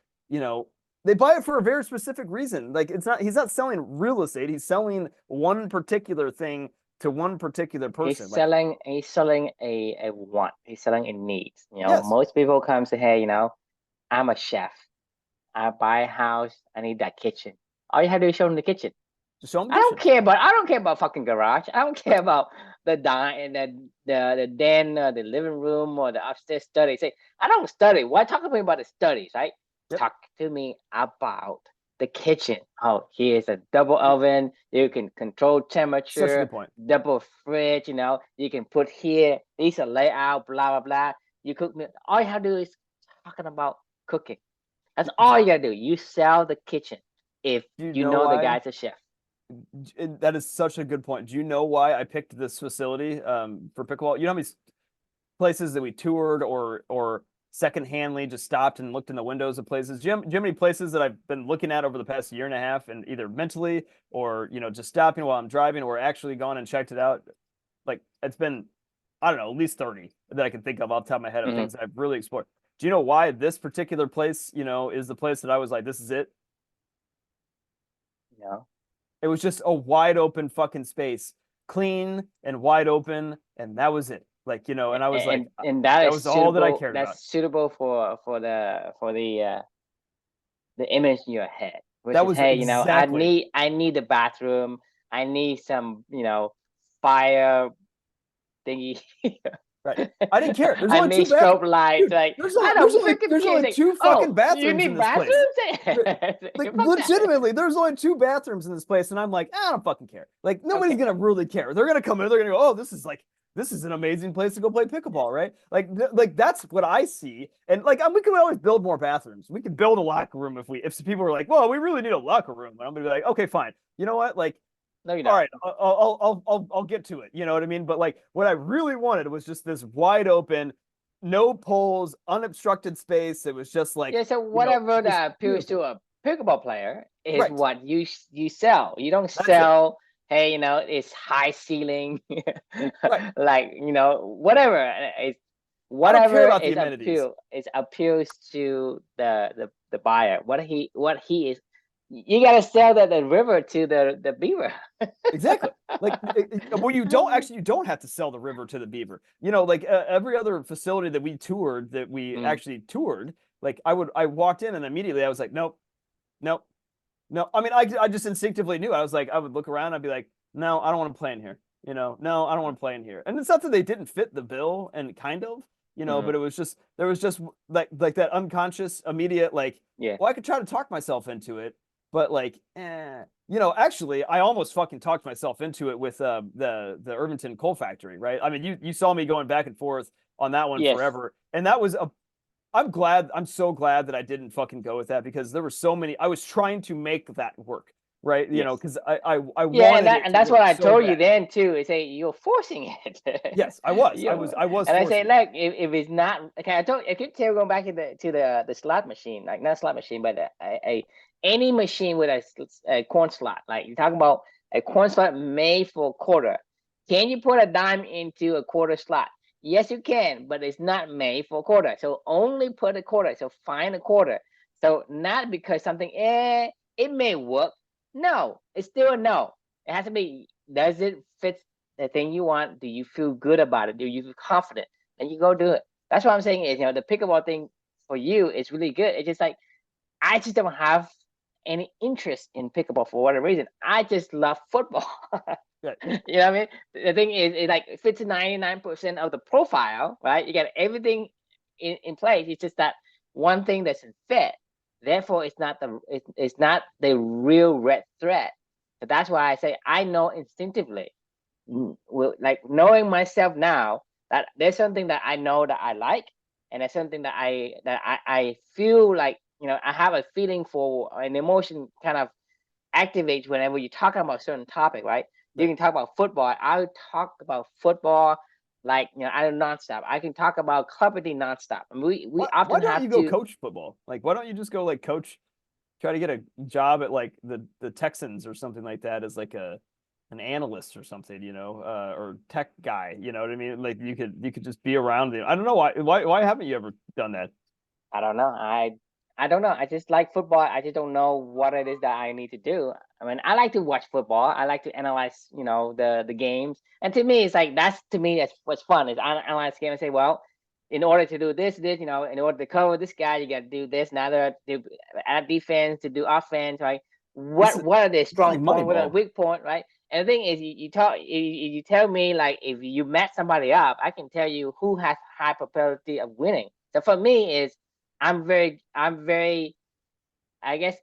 they buy it for a very specific reason. Like he's not selling real estate. He's selling one particular thing to one particular person. He's selling a want. He's selling a need. Yes. Most people come say, hey, I'm a chef. I buy a house. I need that kitchen. All you have to do is show them the kitchen. Just show them the I don't kitchen. care about fucking garage. I don't care about the den, the living room, or the upstairs study. Say, I don't study. Why talk to me about the studies, right? Yep. Talk to me about the kitchen. Oh, here's a double oven. You can control temperature. Such a good point. Double fridge. You can put here. These are layout. Blah blah blah. You cook. All you have to do is talking about cooking. That's all you gotta do. You sell the kitchen if you know the guy's a chef. That is such a good point. Do you know why I picked this facility for pickleball? You know how many places that we toured or secondhandly just stopped and looked in the windows of places? Do you have many places that I've been looking at over the past year and a half and either mentally or just stopping while I'm driving or actually gone and checked it out? Like it's been, I don't know, at least 30 that I can think of off the top of my head of things that I've really explored. Do you know why this particular place, is the place that I was like, this is it? No. It was just a wide open fucking space, clean and wide open, and that was it. Like, and I was like, and that was all that I cared about. That's suitable for the image in your head. That was hey, exactly. I need the bathroom. I need some, fire thingy. Right. I didn't care. There's I only need two strobe lights. Like there's only two fucking bathrooms in this place. Like legitimately, there's only two bathrooms in this place, and I'm like, I don't fucking care. Like nobody's gonna really care. They're gonna come in. They're gonna go, oh, this is an amazing place to go play pickleball, right? Like that's what I see. And like we could always build more bathrooms. We could build a locker room if people were like, well, we really need a locker room. And I'm gonna be like, okay, fine. You know what? Like no, you all right, I'll get to it. You know what I mean? But like, what I really wanted was just this wide open, no poles, unobstructed space. It was just like so whatever that appeals to a pickleball player is what you sell. You don't sell. Hey, it's high ceiling, like whatever. It's whatever is appeals to the buyer. What he is. You gotta sell the river to the beaver. Exactly. Like, well, you don't have to sell the river to the beaver. Like every other facility that we toured, that we actually toured, like I walked in and immediately I was like, nope. No. I mean, I just instinctively knew. I was like, I would look around, I'd be like, no, I don't want to play in here. No, I don't want to play in here. And it's not that they didn't fit the bill, and kind of, but it was just there was just like that unconscious, immediate, like, well, I could try to talk myself into it. But like, actually, I almost fucking talked myself into it with the Irvington Coal Factory, right? I mean, you saw me going back and forth on that one forever, and that was I'm so glad that I didn't fucking go with that because there were so many. I was trying to make that work, right? Because I wanted and that's what I told you then too. Is say you're forcing it. Yes, I was. I was. And I say, look, if it's not okay, I keep going back to the slot machine, like not slot machine, but any machine with a corn slot. Like you're talking about a corn slot made for a quarter. Can you put a dime into a quarter slot? Yes, you can, but it's not made for a quarter. So only put a quarter. So find a quarter. So not because something, it may work. No, it's still a no. It has to be, does it fit the thing you want? Do you feel good about it? Do you feel confident? And you go do it. That's what I'm saying is, the pickleball thing for you is really good. It's just like, I just don't have any interest in pickleball for whatever reason. I just love football. Right. You know what I mean? The thing is, it like fits 99% of the profile, right? You got everything in place. It's just that one thing doesn't fit. Therefore, it's not the real red thread. So that's why I say I know instinctively, like knowing myself now, that there's something that I know that I like, and there's something that I feel like, I have a feeling for, an emotion kind of activates whenever you're talking about a certain topic, right? You can talk about football. I would talk about football like, I don't nonstop. I can talk about company nonstop. And we Why often don't you have go to. coach football? Like, why don't you just go like coach, try to get a job at like the Texans or something like that as like an analyst or something, or tech guy, you know what I mean? Like you could just be around it. I don't know why haven't you ever done that? I don't know. I don't know. I just like football. I just don't know what it is that I need to do. I mean, I like to watch football. I like to analyze, the games. And to me, it's like that's what's fun is I analyze the game and say, well, in order to do this, in order to cover this guy, you got to do this. Now to add defense, to do offense, right? This What are their is like strong point? What are the Moneyball. weak point, right? And the thing is, you tell me like if you met somebody up, I can tell you who has high probability of winning. So for me, is I'm very, I guess,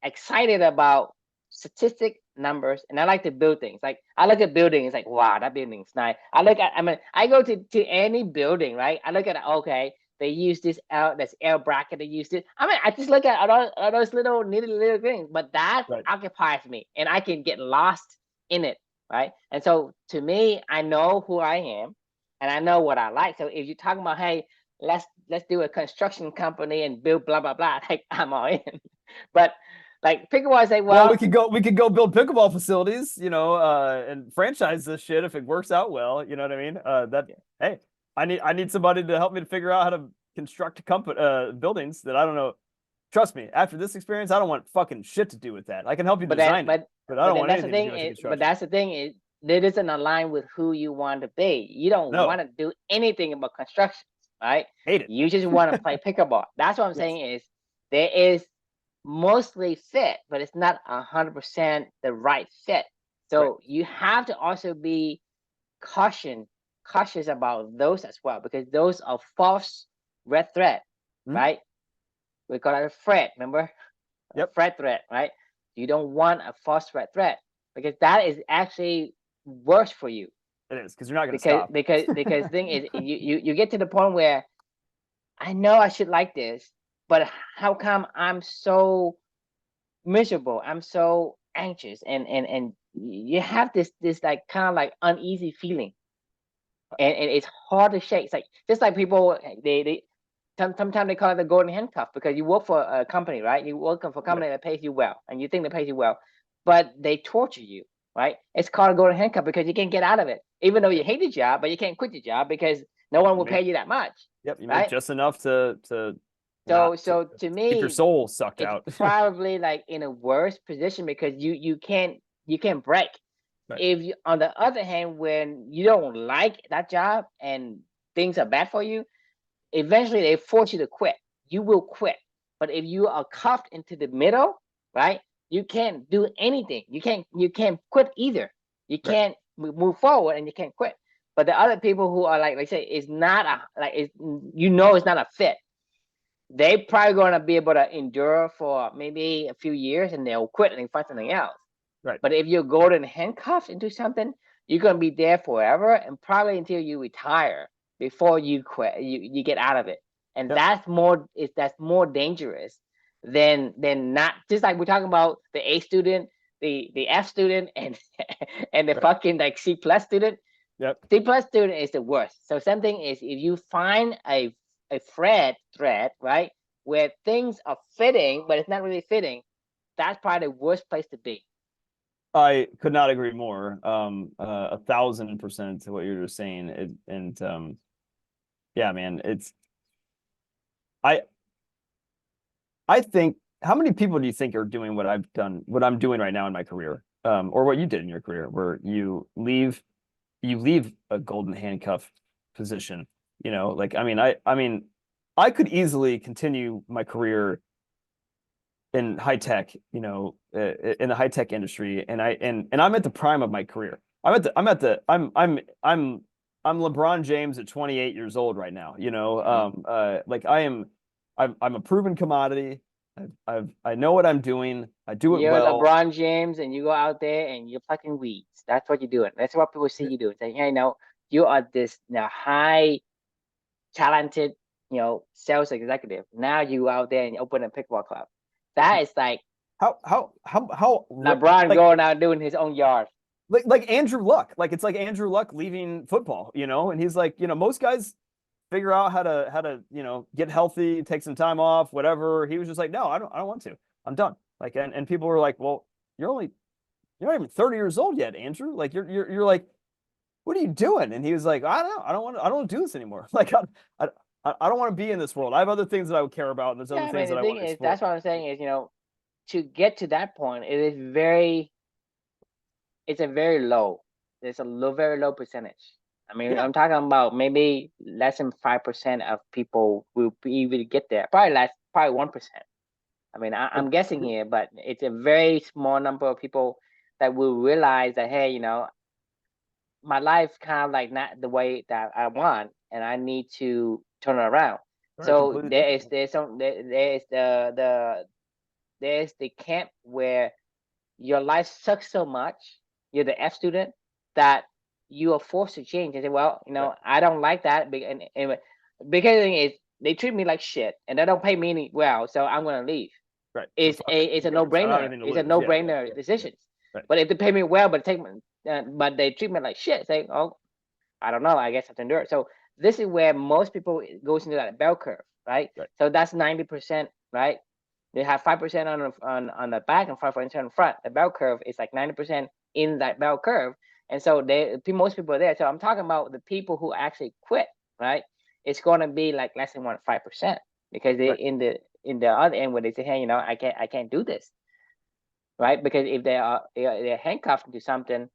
excited about statistic numbers, and I like to build things. Like I look at buildings, like wow, that building's nice. I go to any building, right? I look at, okay, they use this L bracket. They use it. I just look at all those little little things, but that Right. occupies me, and I can get lost in it, right? And so to me, I know who I am, and I know what I like. So if you're talking about, hey, let's do a construction company and build blah blah blah, like I'm all in. But like pickleball, I say, Well, well, we could go build pickleball facilities, and franchise this shit if it works out well. You know what I mean? Hey, I need somebody to help me to figure out how to construct buildings that I don't know. Trust me, after this experience, I don't want fucking shit to do with that. I can help you but that design it, but I but don't then want that's the anything to thing do with the is, but construction. that's the thing is, that doesn't align with who you want to be. You don't No, want to do anything about construction, right? hate it. You just want to play pickleball. That's what I'm Yes, saying is, there is mostly fit, but it's not 100% the right fit. right. So you have to also be caution cautious about those as well, because those are false red thread, Mhm. right? We call it a thread, remember? A Yep, thread, right? You don't want a false thread, because that is actually worse for you. it is because you're not gonna Because stop. the thing is, you get to the point where I know I should like this, but how come I'm so miserable? I'm so anxious, and you have this like kind of like uneasy feeling, and it's hard to shake. It's like just like people, they sometimes they call it the golden handcuff, because you work for a company, right? You work for a Right. company that pays you well, and you think they pays you well, but they torture you, right? It's called a golden handcuff because you can't get out of it, even though you Yep. hate the job, but you can't quit the job because no one You will make pay you that much, Yep, you make right? just enough to So not so to to keep your me, soul sucked it's out. probably like in a worse position, because you can't break. Right. If you, on the other hand, when you don't like that job and things are bad for you, eventually they force you to quit. You will quit. But if you are cuffed into the middle, right, you can't do anything. You can't quit either. You Right. can't move forward, and you can't quit. But the other people who are like say, it's not a like it's not a fit. They probably gonna be able to endure for maybe a few years, and they'll quit and find something else. Right. But if you're golden handcuffed into something, you're gonna be there forever, and probably until you retire before you quit, you get out of it. And Yep. that's more dangerous than not, just like we're talking about the A student, the F student, and and the Right. fucking like C plus student. Yep. C plus student is the worst. So something is, if you find a thread, right, where things are fitting but it's not really fitting, that's probably the worst place to be. I could not agree more. 1,000% to what you're just saying. Yeah, man, I I think how many people do you think are doing what I've done, what I'm doing right now in my career, or what you did in your career, where you leave a golden handcuff position, like I could easily continue my career in high tech, in the high tech industry, and I'm at the prime of my career. I'm LeBron James at 28 years old right now. Mhm. Like I'm a proven commodity. I know what I'm doing. I do it You're well. LeBron James, and you go out there and you're plucking weeds. That's what you're doing. That's what people see you doing. Saying, hey, you are this high talented, sales executive. Now you out there and you open a pickleball club. That is like How LeBron going out doing his own yard. like Andrew Luck. Like it's like Andrew Luck leaving football, and he's like, most guys figure out how to get healthy, take some time off, whatever. He was just like, no, I don't want to. I'm done. Like, and people were like, well, you're not even 30 years old yet, Andrew. Like you're like, what are you doing? And he was like, I don't know. I don't want to do this anymore. Like I, I don't want to be in this world. I have other things that I would care about, and there's Yeah, other I things mean, that the I thing want to is, explore. that's what I'm saying is, to get to that point, it's a very low. There's a low, very low percentage. I mean, Yeah. I'm talking about maybe less than 5% of people will be able to get there. Probably less, probably 1%. I mean, I'm guessing here, but it's a very small number of people that will realize that, hey, my life kind of like not the way that I want, and I need to turn it around. Right, So completely different. there's the camp where your life sucks so much, you're the F student, that you are forced to change and say, well, Right, I don't like that, and because the thing is, they treat me like shit and they don't pay me any well, so I'm gonna leave. right. So It's fuck a it. it's Who a no cares? I don't have brainer. anything to It's a lose. no Yeah, brainer decisions. right. But if they pay me well, but they treat me like shit, say, oh, I don't know. I guess I have to endure it. So this is where most people goes into that bell curve, right? Right. So that's 90%, right? They have 5% on the back and 5% on the front. The bell curve is like 90% in that bell curve, and so most people are there. So I'm talking about the people who actually quit, right? It's going to be like less than 5% because they Right. in the other end where they say, hey, I can't do this, right? Because if they're handcuffed to something,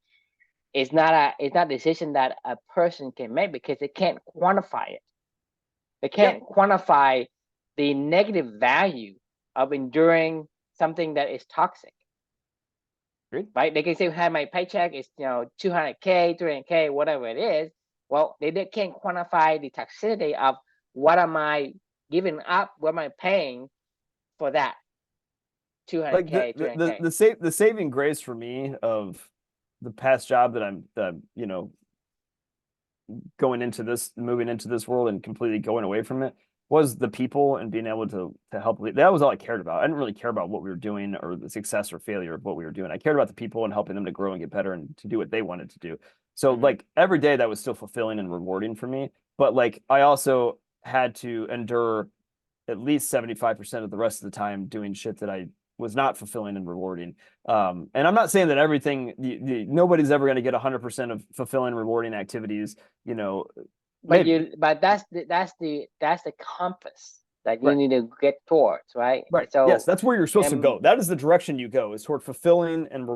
it's not a decision that a person can make because they can't quantify it. They Yeah. can't quantify the negative value of enduring something that is toxic, Agreed. right? They can say, "Hey, my paycheck is 200K, 300K, whatever it is." Well, they can't quantify the toxicity of what am I giving up, what am I paying for that Like 200K, 300K. the saving grace for me of the past job that I'm moving into this world and completely going away from it was the people and being able to help lead. That was all I cared about. I didn't really care about what we were doing or the success or failure of what we were doing. I cared about the people and helping them to grow and get better and to do what they wanted to do. So Mm-hmm. like every day that was still fulfilling and rewarding for me. But like I also had to endure at least 75% of the rest of the time doing shit that I was not fulfilling and rewarding. And I'm not saying that nobody's ever going to get 100% of fulfilling, rewarding activities, you know, But maybe. but that's the compass that you Right. need to get towards, right? Right. Yes, So, that's where you're supposed to um, go. That is the direction you go, is toward fulfilling and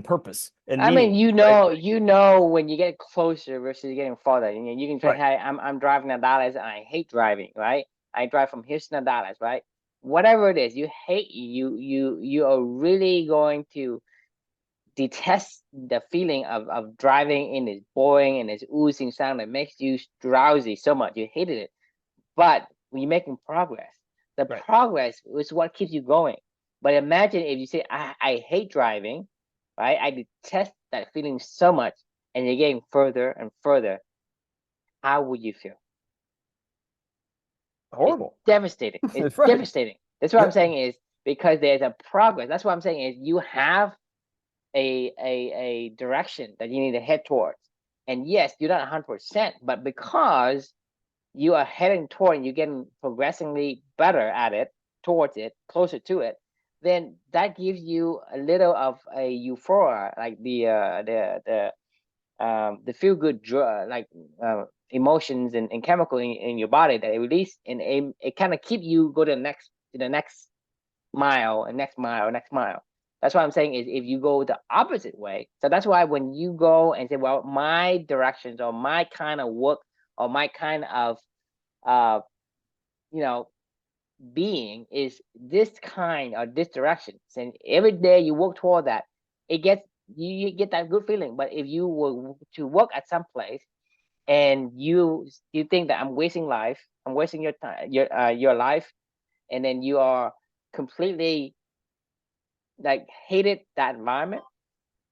purpose and I mean, meaning, right? when you get closer versus getting farther. You can try. Right. Hey, I'm driving to Dallas and I hate driving, right? I drive from Houston to Dallas, right? Whatever it is, you hate you are really going to detest the feeling of driving in this boring and this oozing sound that makes you drowsy so much. You hated it. But when you're making progress, the Right. progress is what keeps you going. But imagine if you say, I hate driving, right? I detest that feeling so much, and you're getting further and further. How would you feel? It's Horrible. devastating. It's That's right. devastating. That's what I'm Yep. saying is because there's a progress. That's what I'm saying is you have a direction that you need to head towards. And yes, you're not 100%, but because you are heading toward and you're getting progressively better at it, towards it, closer to it, then that gives you a little of a euphoria, like the feel good drug, like emotions and chemical in your body that it release, and it kind of keep you go to the next mile and next mile, next mile. That's what I'm saying is if you go the opposite way. So that's why when you go and say, well, my directions or my kind of work or my kind of uh you know being is this kind or this direction, and every day you work toward that, it gets you get that good feeling. But if you were to work at some place and you think that I'm wasting life, I'm wasting your time, your life, and then you are completely like hated that environment,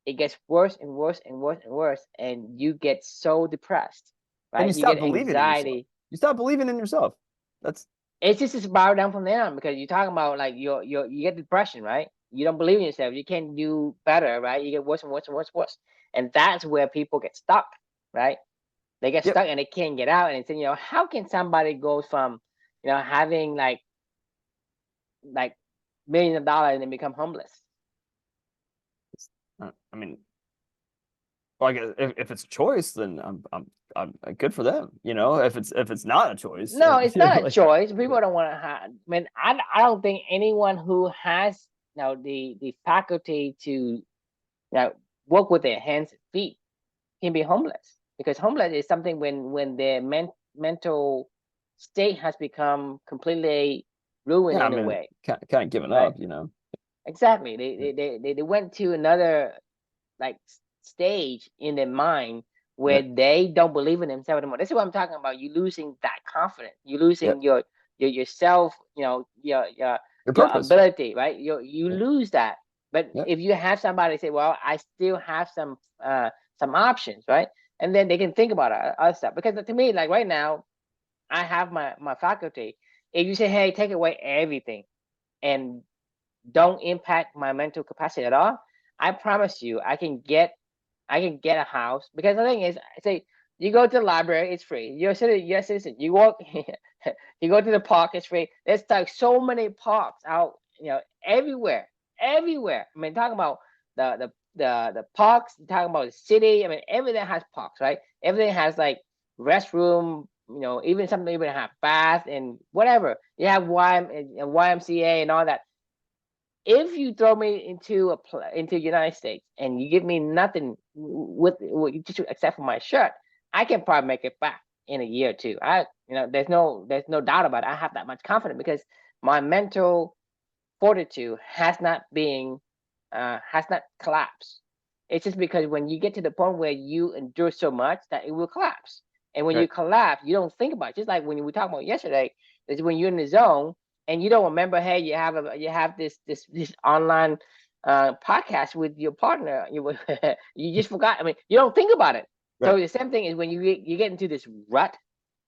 it gets worse and worse and worse and worse, and you get so depressed, And you right? You stop get believing in yourself. anxiety. You stop believing in yourself. That's It's just a spiral down from there on, because you're talking about like you get depression, right? You don't believe in yourself. You can't do better, right? You get worse and worse and worse and worse, and that's where people get stuck, right? They get yep. stuck and they can't get out. And it's, how can somebody go from, having like millions of dollars and then become homeless? I mean, like if it's a choice, then I'm good for them. If it's not a choice, No, it's not a like choice. People don't want to have. I mean, I don't think anyone who has the faculty to work with their hands and feet can be homeless, because homeless is something when their mental state has become completely ruined yeah, I in a mean, way, kind of giving right? up. Exactly. Yeah. They went to another like stage in their mind where Right. they don't believe in themselves anymore. This is what I'm talking about. You're losing that confidence. You're losing Yep. your yourself. Your Your purpose. ability, right? You Yep. lose that. But Yep. if you have somebody say, "Well, I still have some options," right? And then they can think about other stuff. Because to me, like right now, I have my faculty. If you say, "Hey, take away everything," and don't impact my mental capacity at all, I promise you, I can get a house. Because the thing is, I say you go to the library, it's free. You're a citizen. You walk, you go to the park, it's free. There's like so many parks out, everywhere, everywhere. I mean, talking about the parks. Talking about the city. I mean, everything has parks, right? Everything has like restroom. Even something even have bath and whatever. You have YMCA and all that. If you throw me into United States and you give me nothing with just except for my shirt, I can probably make it back in a year or two. There's no doubt about it. I have that much confidence because my mental fortitude has not collapsed. It's just because when you get to the point where you endure so much that it will collapse, and when you Right. collapse, you don't think about it. Just like when we talked about yesterday, is when you're in the zone and you don't remember. Hey, you have this online podcast with your partner. You just forgot. I mean, you don't think about it. Right. So the same thing is when you get into this rut,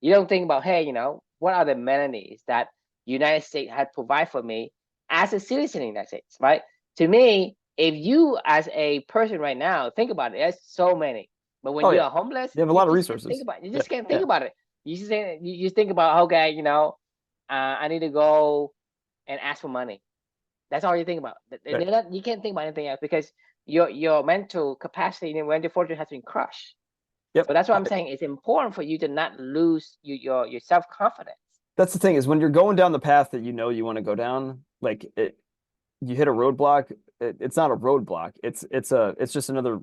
you don't think about, hey, what are the amenities that United States had provide for me as a citizen in the United States, right? To me, if you as a person right now think about it, there's so many. But when Oh you yeah. are homeless, You have a you lot of just can't think resources. about it. You Yeah. just can't think Yeah. about it. You just think about, okay, I need to go and ask for money. That's all you think about. Right. You can't think about anything else because your mental capacity and your mental fortune has been crushed. Yep. So that's what I'm saying. It's important for you to not lose your self confidence. That's the thing is when you're going down the path that you want to go down, like you hit a roadblock. It's not a roadblock. It's just another.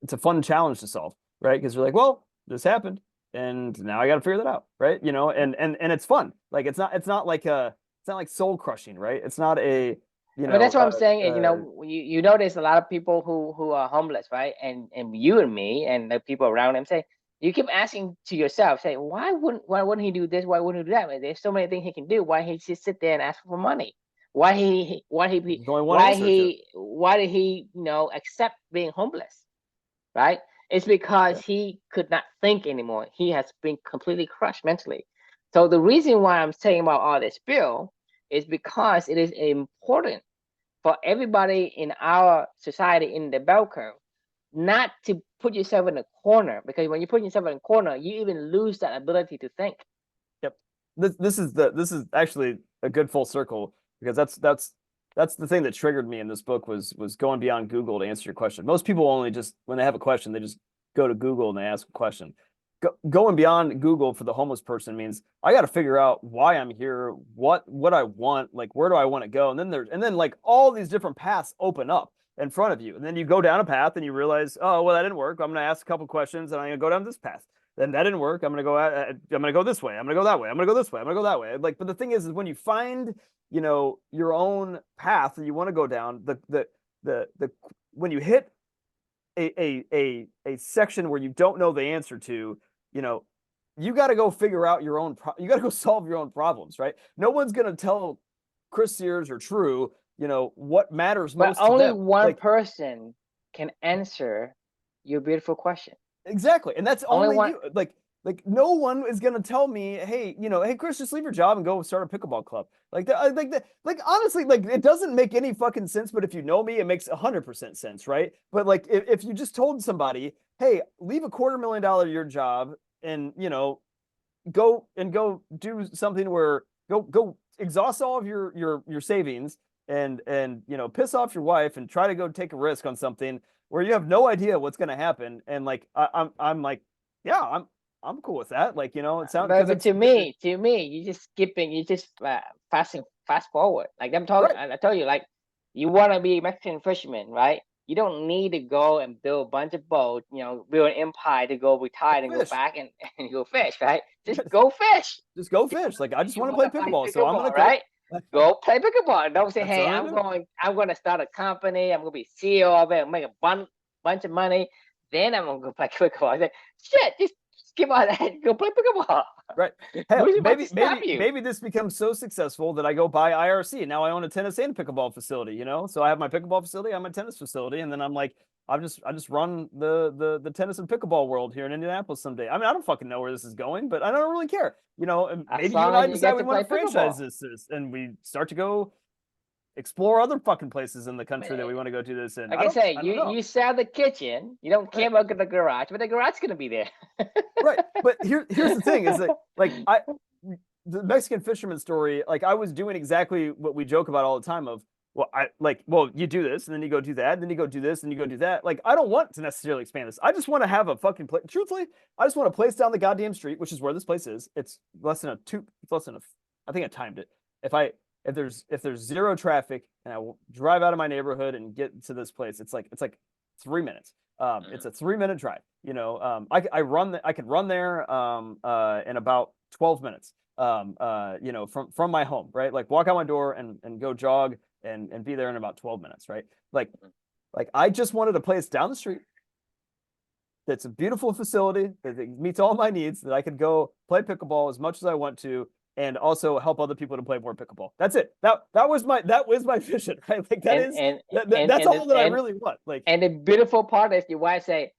It's a fun challenge to solve, right? Because you're like, well, this happened, and now I got to figure that out, right? And it's fun. Like it's not like soul crushing, right? It's not a you I mean, know that's what I'm uh, saying. Is uh you notice a lot of people who are homeless, right? And you and me and the people around him say, you keep asking to yourself, say, why wouldn't he do this? Why wouldn't he do that? Like, there's so many things he can do. Why he just sit there and ask for money? there's only one answer to it. Why did he accept being homeless? Right? It's because Yeah. he could not think anymore. He has been completely crushed mentally. So the reason why I'm saying about all this bill is because it is important for everybody in our society in the bell curve not to put yourself in a corner, because when you put yourself in a corner, you even lose that ability to think. Yep. This is actually a good full circle because that's that's the thing that triggered me in this book was going beyond Google to answer your question. Most people only just when they have a question, they just go to Google and they ask a question. Going beyond Google for the homeless person means I got to figure out why I'm here, what I want, like where do I want to go, and then like all these different paths open up in front of you, and then you go down a path and you realize, oh well, that didn't work. I'm going to ask a couple questions and I'm going to go down this path. Then that didn't work. I'm going to go this way. I'm going to go that way. I'm going to go this way. I'm going to go that way. Like, but the thing is when you find your own path that you want to go down, the when you hit a section where you don't know the answer to, you got to go figure out your own you got to go solve your own problems, right? No one's going to tell Chris Sears or True what matters most but only to them. one person can answer your beautiful question. Exactly, and that's only one. You. Like no one is gonna tell me, hey, hey, Chris, just leave your job and go start a pickleball club. Like honestly, like it doesn't make any fucking sense. But if you know me, it makes 100% sense, right? But like if you just told somebody, hey, leave a $250,000 a year job and go do something where go exhaust all of your savings and piss off your wife and try to go take a risk on something where you have no idea what's going to happen, and like I'm like, yeah, I'm cool with that. Like, it sounds. But to me, you just skipping, you just fast forward. Like I'm talking, right. I told you, like you want to be a Mexican fisherman, right? You don't need to go and build a bunch of boats, build an empire to go retire and go back and go fish, right? Just go fish. Just go fish. Like I just want to play pickleball, so I'm gonna go. Right? Go play pickleball. Don't say, hey, I'm going to start a company. I'm going to be CEO of it and make a bunch of money. Then I'm going to go play pickleball. I say, shit, just skip all that. Go play pickleball. Right. Hell, maybe this becomes so successful that I go buy IRC. Now I own a tennis and pickleball facility, So I have my pickleball facility, I have my tennis facility, and then I'm like, I just run the tennis and pickleball world here in Indianapolis someday. I mean, I don't fucking know where this is going, but I don't really care. And maybe you and I decide we want to franchise this, and we start to go explore other fucking places in the country that we want to go to this in. Like I say, you sell the kitchen. You don't care about the garage, but the garage is gonna be there. Right. But here's the thing: is that the Mexican fisherman story. Like I was doing exactly what we joke about all the time. Of you do this, and then you go do that, and then you go do this, and you go do that. Like I don't want to necessarily expand this. I just want to have a fucking place. Truthfully, I just want a place down the goddamn street, which is where this place is. It's less than I think I timed it. If there's zero traffic and I will drive out of my neighborhood and get to this place, it's like 3 minutes. It's a 3-minute drive. I could run there in about 12 minutes. From my home, right? Like walk out my door and go jog and be there in about 12 minutes, right? Like I just wanted a place down the street that's a beautiful facility that meets all my needs, that I could go play pickleball as much as I want to, and also help other people to play more pickleball. That's it. That was my vision, right? Like that's all that I really want. Like, and the beautiful part is your wife say,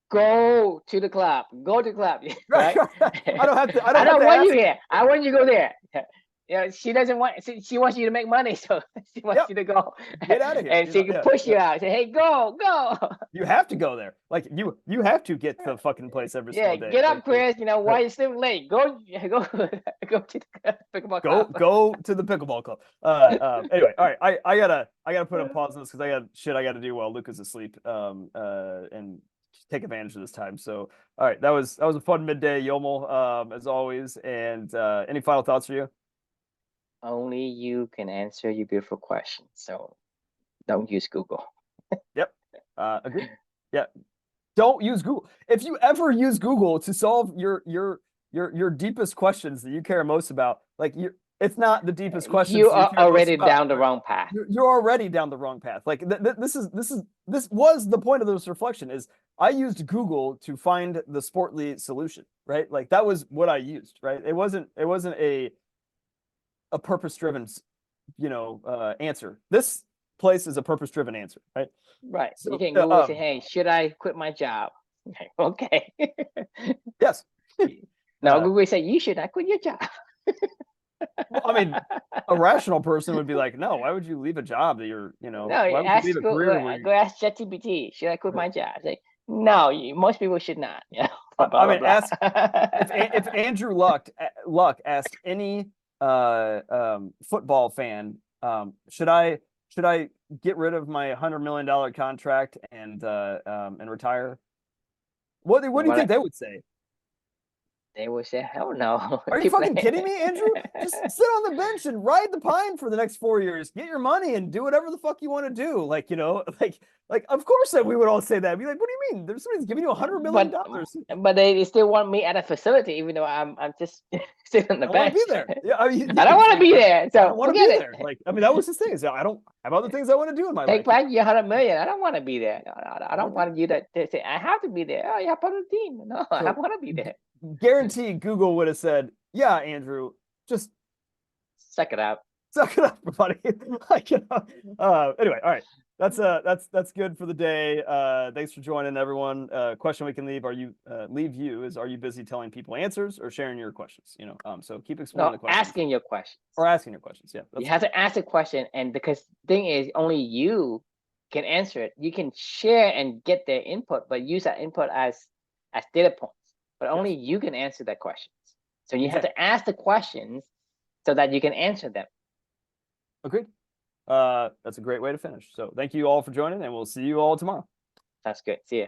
go to the club. Right? I don't have to. I don't want you here. I want you to go there. She doesn't want. She wants you to make money, so she wants you to go. Get out of here. And she can push you out. Say, hey, go. You have to go there. Like you have to get to the fucking place every single day. Get up, Chris. Why you still late? Go to the pickleball club. Go to the pickleball club. Anyway, all right. I gotta put a pause on this because I got to do while Luke is asleep. And take advantage of this time. So, all right, that was a fun midday, Yomel, as always. And any final thoughts for you? Only you can answer your beautiful question. So don't use Google. Yep. Agree. Yeah. Don't use Google. If you ever use Google to solve your deepest questions that you care most about, like it's not the deepest question. You are already down the wrong path. You're already down the wrong path. Like this was the point of this reflection. Is I used Google to find the Sportly solution, right? Like that was what I used, right? It wasn't a purpose-driven, answer. This place is a purpose-driven answer, right? Right. So you can Google and say, hey, should I quit my job? Okay. Yes. No, Google say you should not quit your job. Well, I mean, a rational person would be like, no, why would you leave a job that you're, No, why would you leave a career go ask ChatGPT, should I quit my job? Say, no, most people should not. Ask if Andrew Luck asked any football fan, should I should I get rid of my $100 million contract and retire? What do you Well, think they would say? they would say, hell no. Are you Keep fucking playing. kidding me, Andrew? Just sit on the bench and ride the pine for the next 4 years. Get your money and do whatever the fuck you want to do. Like, like of course that we would all say that. Be like, what do you mean? There's somebody's giving you $100 million. But they still want me at a facility, even though I'm just sitting on the I want bench. to be there. Yeah, I don't want to be there. I So don't want to be forget there. it. Like, I mean, that was his thing. Is I don't have other things I want to do in my Take life. back your 100 million. I don't want to be there. I don't want you to say I have to be there. Oh, you're part of the team. No, I don't want to be there. Guarantee Google would have said, "Yeah, Andrew, just Suck it up. suck it up, buddy." Like, anyway, all right. That's good for the day. Thanks for joining, everyone. Question we can leave: Are you busy telling people answers or sharing your questions? So keep exploring the questions. Asking your questions. Or asking your questions. Yeah, you have to ask a question, and because thing is, only you can answer it. You can share and get their input, but use that input as data points. But only you can answer that questions. So you have to ask the questions so that you can answer them. Agreed. That's a great way to finish. So thank you all for joining, and we'll see you all tomorrow. That's good. See ya.